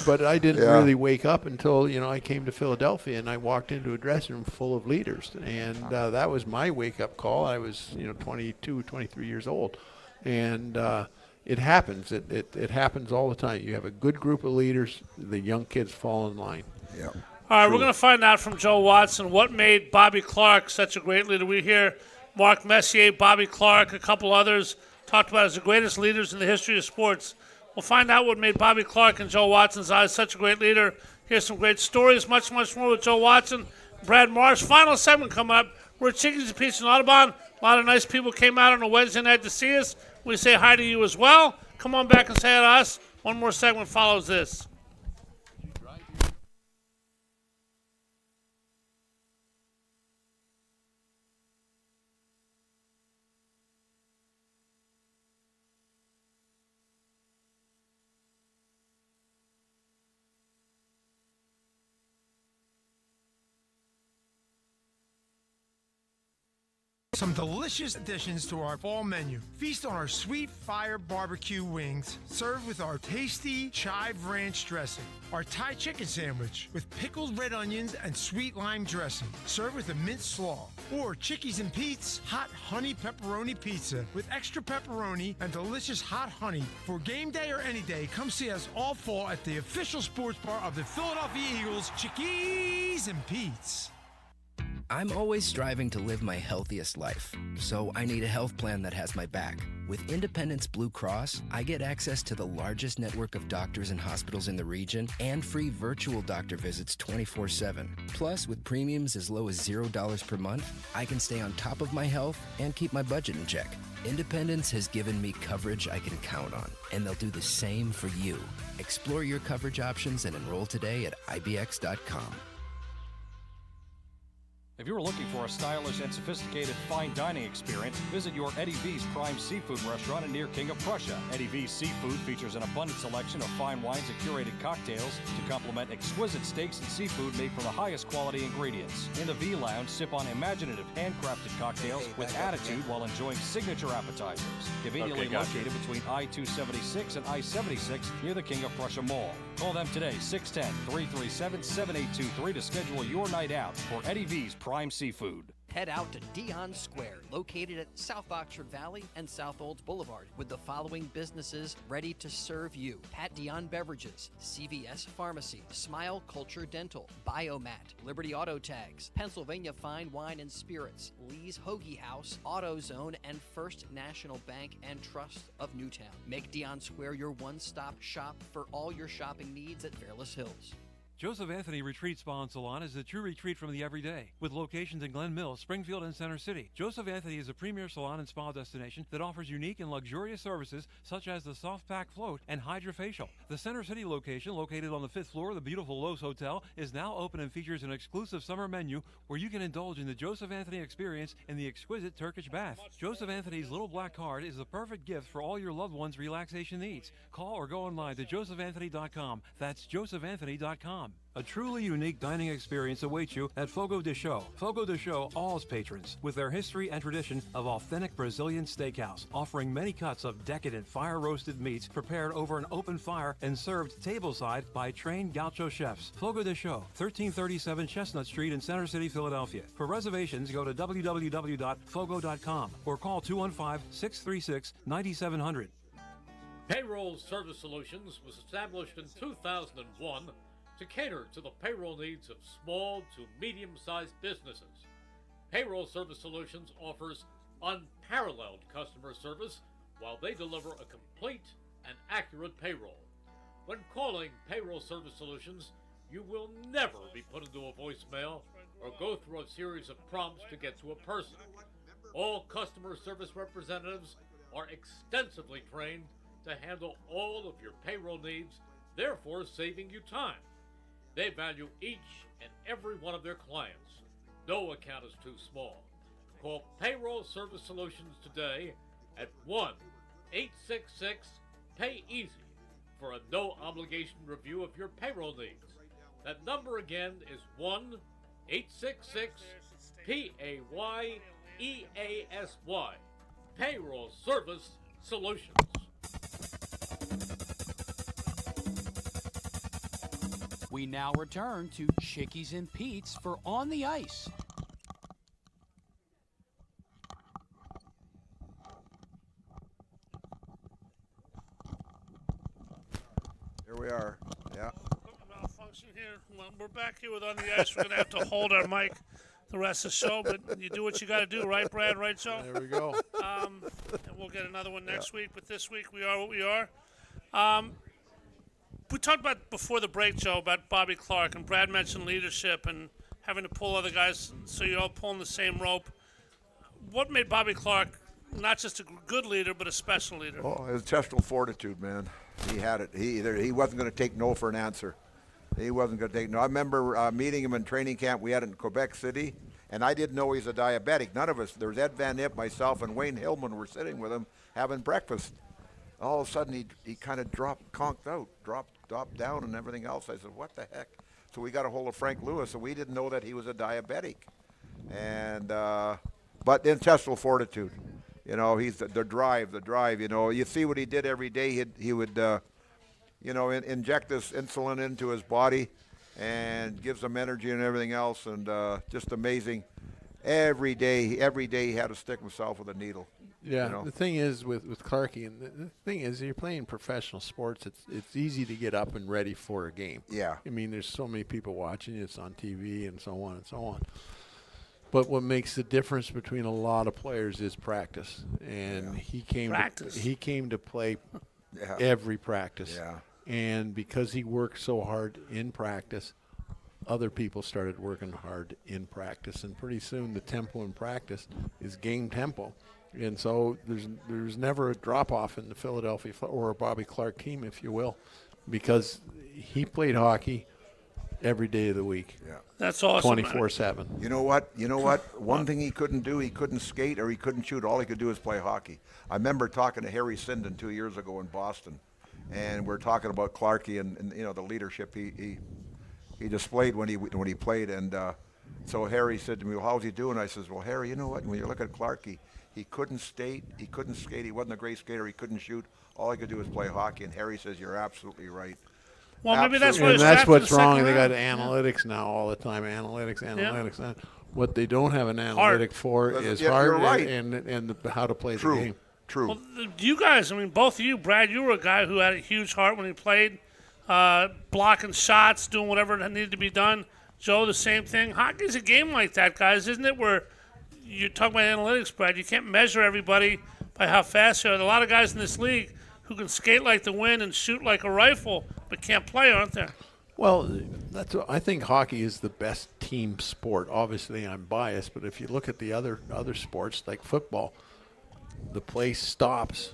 But I didn't really wake up until I came to Philadelphia, and I walked into a dressing room full of leaders, and that was my wake up call. I was 22, 23 years old, and it happens. It happens all the time. You have a good group of leaders, the young kids fall in line. Yeah. All right, we're going to find out from Joe Watson what made Bobby Clark such a great leader. We hear Mark Messier, Bobby Clark, a couple others talked about as the greatest leaders in the history of sports. We'll find out what made Bobby Clark in Joe Watson's eyes such a great leader. Here's some great stories, much, much more with Joe Watson. Brad Marsh, final segment coming up. We're at Chickies and Pete's in Audubon. A lot of nice people came out on a Wednesday night to see us. We say hi to you as well. Come on back and say hi to us. One more segment follows this. Some delicious additions to our fall menu. Feast on our sweet fire barbecue wings, served with our tasty chive ranch dressing. Our Thai chicken sandwich with pickled red onions and sweet lime dressing, served with a minced slaw. Or Chickies and Pete's hot honey pepperoni pizza with extra pepperoni and delicious hot honey. For game day or any day, come see us all fall at the official sports bar of the Philadelphia Eagles, Chickies and Pete's. I'm always striving to live my healthiest life, so I need a health plan that has my back. With Independence Blue Cross, I get access to the largest network of doctors and hospitals in the region and free virtual doctor visits 24/7. Plus, with premiums as low as $0 per month, I can stay on top of my health and keep my budget in check. Independence has given me coverage I can count on, and they'll do the same for you. Explore your coverage options and enroll today at ibx.com. If you're looking for a stylish and sophisticated fine dining experience, visit your Eddie V's Prime Seafood restaurant near King of Prussia. Eddie V's Seafood features an abundant selection of fine wines and curated cocktails to complement exquisite steaks and seafood made from the highest quality ingredients. In the V Lounge, sip on imaginative handcrafted cocktails with attitude while enjoying signature appetizers. Conveniently located between I-276 and I-76 near the King of Prussia Mall. Call them today, 610-337-7823 to schedule your night out for Eddie V's Prime Seafood. Head out to Dion Square, located at South Oxford Valley and South Olds Boulevard, with the following businesses ready to serve you: Pat Dion Beverages, CVS Pharmacy, Smile Culture Dental, Biomat, Liberty Auto Tags, Pennsylvania Fine Wine and Spirits, Lee's Hoagie House, AutoZone, and First National Bank and Trust of Newtown. Make Dion Square your one-stop shop for all your shopping needs at Fairless Hills. Joseph Anthony Retreat Spa and Salon is the true retreat from the everyday, with locations in Glen Mills, Springfield, and Center City. Joseph Anthony is a premier salon and spa destination that offers unique and luxurious services such as the soft pack float and hydrofacial. The Center City location, located on the 5th floor of the beautiful Lowe's Hotel, is now open and features an exclusive summer menu where you can indulge in the Joseph Anthony experience in the exquisite Turkish bath. Joseph Anthony's little black card is the perfect gift for all your loved ones' relaxation needs. Call or go online to josephanthony.com. That's josephanthony.com. A truly unique dining experience awaits you at Fogo de Chão. Fogo de Chão awes patrons with their history and tradition of authentic Brazilian steakhouse, offering many cuts of decadent fire-roasted meats prepared over an open fire and served tableside by trained gaucho chefs. Fogo de Chão, 1337 Chestnut Street in Center City, Philadelphia. For reservations, go to www.fogo.com or call 215-636-9700. Payroll Service Solutions was established in 2001 to cater to the payroll needs of small to medium-sized businesses. Payroll Service Solutions offers unparalleled customer service while they deliver a complete and accurate payroll. When calling Payroll Service Solutions, you will never be put into a voicemail or go through a series of prompts to get to a person. All customer service representatives are extensively trained to handle all of your payroll needs, therefore saving you time. They value each and every one of their clients. No account is too small. Call Payroll Service Solutions today at 1-866-PAY-EASY for a no-obligation review of your payroll needs. That number again is 1-866-PAYEASY. Payroll Service Solutions. We now return to Chickies and Pete's for On the Ice. Here we are. Yeah. Malfunction here. Well, we're back here with On the Ice. We're going to have to hold our mic the rest of the show, but you do what you got to do, right, Brad? Right, Joe? There we go. And we'll get another one next week, but this week we are what we are. We talked about before the break, Joe, about Bobby Clark, and Brad mentioned leadership and having to pull other guys so you're all pulling the same rope. What made Bobby Clark not just a good leader, but a special leader? Oh, his intestinal fortitude, man. He had it. He wasn't going to take no for an answer. He wasn't going to take no. I remember meeting him in training camp we had in Quebec City, and I didn't know he's a diabetic. None of us. There was Ed Van Impe, myself, and Wayne Hillman were sitting with him having breakfast. All of a sudden, he kind of conked out, dropped down and everything else. I said, what the heck? So we got a hold of Frank Lewis, and we didn't know that he was a diabetic. And but the intestinal fortitude, you know, he's the drive, you know. You see what he did every day. He would, you know, inject this insulin into his body and gives him energy and everything else, and just amazing. Every day he had to stick himself with a needle. Yeah, you know? The thing is with Clarkie, and the thing is, you're playing professional sports. It's easy to get up and ready for a game. Yeah. I mean, there's so many people watching. It's on TV and so on and so on. But what makes the difference between a lot of players is practice, and he came to play every practice. Yeah. And because he worked so hard in practice, other people started working hard in practice, and pretty soon the tempo in practice is game tempo. And so there's never a drop-off in the Philadelphia or a Bobby Clark team, if you will, because he played hockey every day of the week. Yeah. That's awesome. 24/7. You know what? One thing he couldn't do, he couldn't skate or he couldn't shoot. All he could do is play hockey. I remember talking to Harry Sinden 2 years ago in Boston, and we're talking about Clarkie and you know, the leadership he displayed when he played. And so Harry said to me, well, how's he doing? I says, well, Harry, you know what? When you look at Clarkie, he couldn't skate. He wasn't a great skater. He couldn't shoot. All he could do was play hockey. And Harry says, you're absolutely right. Well, maybe that's And that's what's wrong. They got analytics now all the time. Analytics. Yeah. What they don't have an analytic for is heart and how to play the game. True. Well, you guys, I mean, both of you, Brad, you were a guy who had a huge heart when he played, blocking shots, doing whatever needed to be done. Joe, the same thing. Hockey's a game like that, guys, isn't it? Where you talk about analytics, Brad. You can't measure everybody by how fast you are. There are a lot of guys in this league who can skate like the wind and shoot like a rifle, but can't play, aren't there? Well, I think hockey is the best team sport. Obviously, I'm biased, but if you look at the other sports like football, the play stops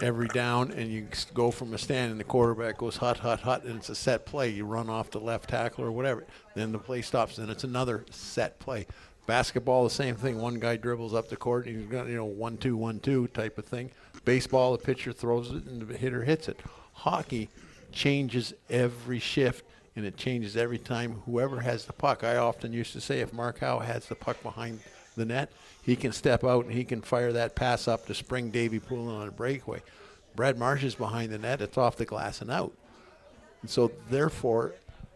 every down, and you go from a stand, and the quarterback goes hut, and it's a set play. You run off the left tackle or whatever. Then the play stops, and it's another set play. Basketball, the same thing. One guy dribbles up the court, and you've got 1-2, 1-2 type of thing. Baseball, the pitcher throws it, and the hitter hits it. Hockey changes every shift, and it changes every time whoever has the puck. I often used to say if Mark Howe has the puck behind the net, he can step out and he can fire that pass up to spring Davey Poulin on a breakaway. Brad Marsh is behind the net, it's off the glass and out. And so therefore,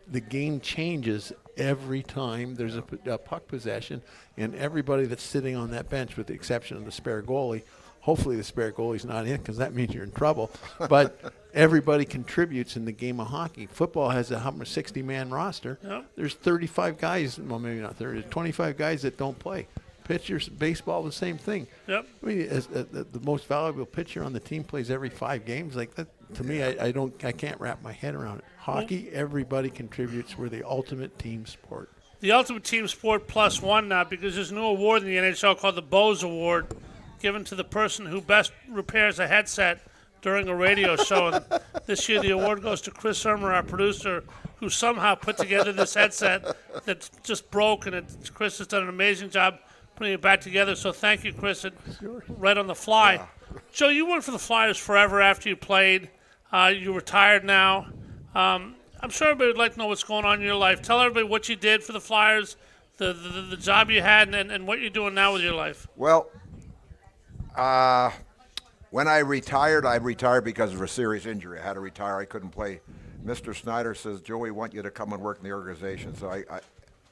the game changes every time there's a puck possession, and everybody that's sitting on that bench, with the exception of the spare goalie, hopefully the spare goalie's not in, because that means you're in trouble. But everybody contributes in the game of hockey. Football has a 60-man roster. Yep. There's 35 guys, well, maybe not 30, 25 guys that don't play. Pitchers, baseball, the same thing. Yep. I mean, the most valuable pitcher on the team plays every 5 games. Like that, to me, I can't wrap my head around it. Hockey, everybody contributes. We're the ultimate team sport. The ultimate team sport +1 now, because there's a new award in the NHL called the Bose Award, given to the person who best repairs a headset during a radio show. And this year the award goes to Chris Irmer, our producer, who somehow put together this headset that's just broke, and Chris has done an amazing job putting it back together. So thank you, Chris. Right on the fly. Yeah. Joe, you worked for the Flyers forever after you played. You're retired now. I'm sure everybody would like to know what's going on in your life. Tell everybody what you did for the Flyers, the job you had, and what you're doing now with your life. Well, when I retired because of a serious injury. I had to retire. I couldn't play. Mr. Snyder says, "Joe, we want you to come and work in the organization." So I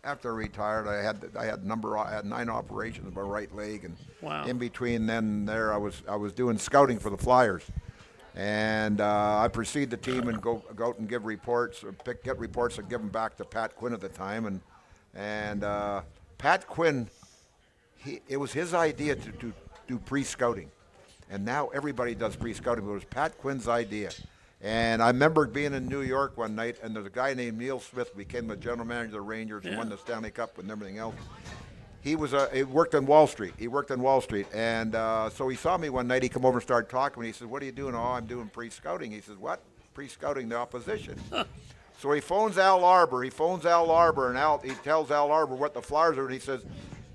after I retired, I had 9 operations of my right leg, and wow. In between then and there, I was doing scouting for the Flyers, and I precede the team and go out and give reports, or get reports and give them back to Pat Quinn at the time, and Pat Quinn, it was his idea to do pre-scouting, and now everybody does pre-scouting, but it was Pat Quinn's idea. And I remember being in New York one night, and there's a guy named Neil Smith who became the general manager of the Rangers and won the Stanley Cup and everything else. He worked on Wall Street. And so he saw me one night. He come over and started talking to me. He said, "What are you doing?" "Oh, I'm doing pre-scouting." He says, "What? Pre-scouting the opposition?" So he phones Al Arbor. And he tells Al Arbor what the Flyers are, and he says,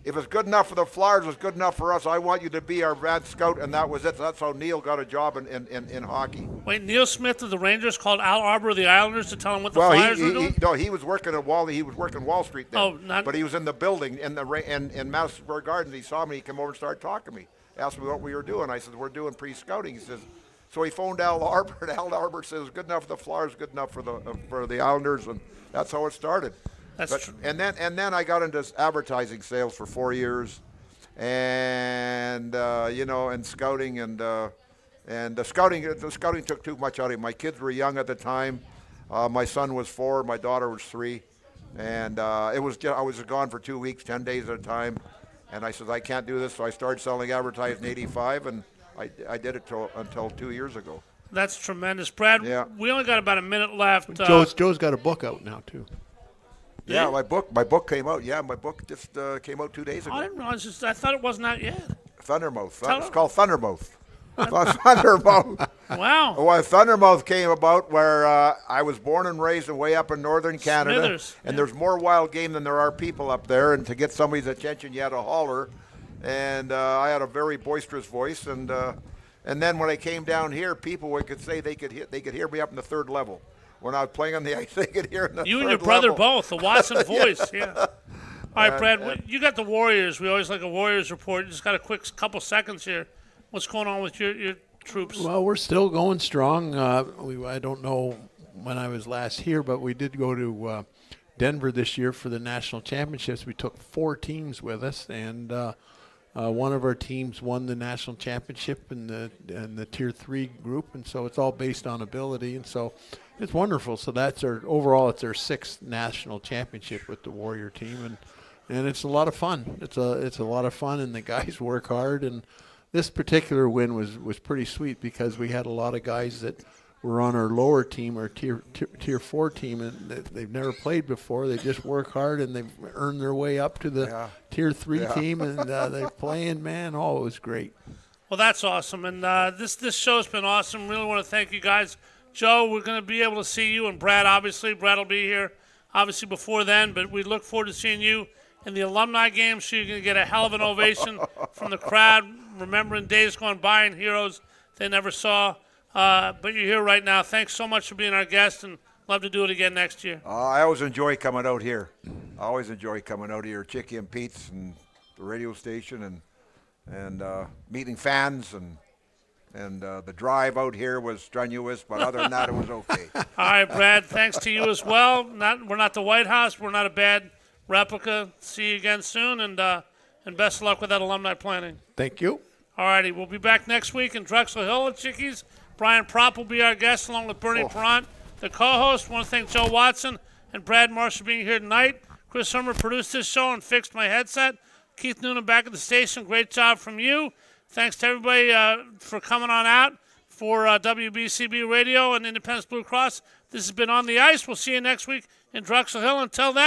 "If it's good enough for the Flyers, it's good enough for us. I want you to be our bad scout," and that was it. So that's how Neil got a job in hockey. Wait, Neil Smith of the Rangers called Al Arbor of the Islanders to tell him what the Flyers were doing? No, he was working at Wall Street then. Oh, but he was in the building in Madison Square Garden. He saw me. He came over and started talking to me. Asked me what we were doing. I said, "We're doing pre-scouting." He says, so he phoned Al Arbor, and Al Arbor says, "Good enough for the Flyers, good enough for the Islanders," and that's how it started. That's true. And then I got into advertising sales for 4 years. And and scouting, and the scouting took too much out of me. My kids were young at the time. My son was 4, my daughter was 3, and I was gone for 2 weeks, 10 days at a time. And I said, I can't do this, so I started selling advertising in '85, and I did it until 2 years ago. That's tremendous, Brad. Yeah. We only got about a minute left. Joe's got a book out now too. Yeah, my book came out. Yeah, my book just came out 2 days ago. I didn't realize. I thought it wasn't out yet. Thundermouth. It's called Thundermouth. Thundermouth. Wow. Well, Thundermouth came about where I was born and raised way up in northern Canada. Smithers. And there's more wild game than there are people up there. And to get somebody's attention, you had to holler. And I had a very boisterous voice. And then when I came down here, people could say they could hear me up in the 3rd level. When I was playing on the ice, they could hear in the You third and your brother level. both, the Watson voice, yeah. All right, Brad, you got the Warriors. We always like a Warriors report. You just got a quick couple seconds here. What's going on with your troops? Well, we're still going strong. I don't know when I was last here, but we did go to Denver this year for the national championships. We took 4 teams with us, and one of our teams won the national championship in the Tier 3 group, and so it's all based on ability, and so it's wonderful. So that's it's our 6th national championship with the Warrior team, and it's a lot of fun. It's a lot of fun, and the guys work hard. And this particular win was pretty sweet because we had a lot of guys that were on our lower team, our tier 4 team, and they've never played before. They just work hard, and they've earned their way up to the tier 3 team, and they're playing, man. Oh, it was great. Well, that's awesome, and this show's been awesome. Really want to thank you guys. Joe, we're going to be able to see you, and Brad, obviously. Brad will be here, obviously, before then, but we look forward to seeing you in the alumni game, so you're going to get a hell of an ovation from the crowd, remembering days gone by and heroes they never saw. But you're here right now. Thanks so much for being our guest, and love to do it again next year. I always enjoy coming out here. I always enjoy coming out here, Chickie and Pete's and the radio station, and meeting fans, and the drive out here was strenuous, but other than that, it was okay. All right, Brad, thanks to you as well. We're not the White House. We're not a bad replica. See you again soon, and best of luck with that alumni planning. Thank you. All righty, we'll be back next week in Drexel Hill at Chickies. Brian Propp will be our guest, along with Bernie Perrant, the co-host. I want to thank Joe Watson and Brad Marsh for being here tonight. Chris Hummer produced this show and fixed my headset. Keith Noonan back at the station. Great job from you. Thanks to everybody for coming on out for WBCB Radio and Independence Blue Cross. This has been On the Ice. We'll see you next week in Drexel Hill. Until then.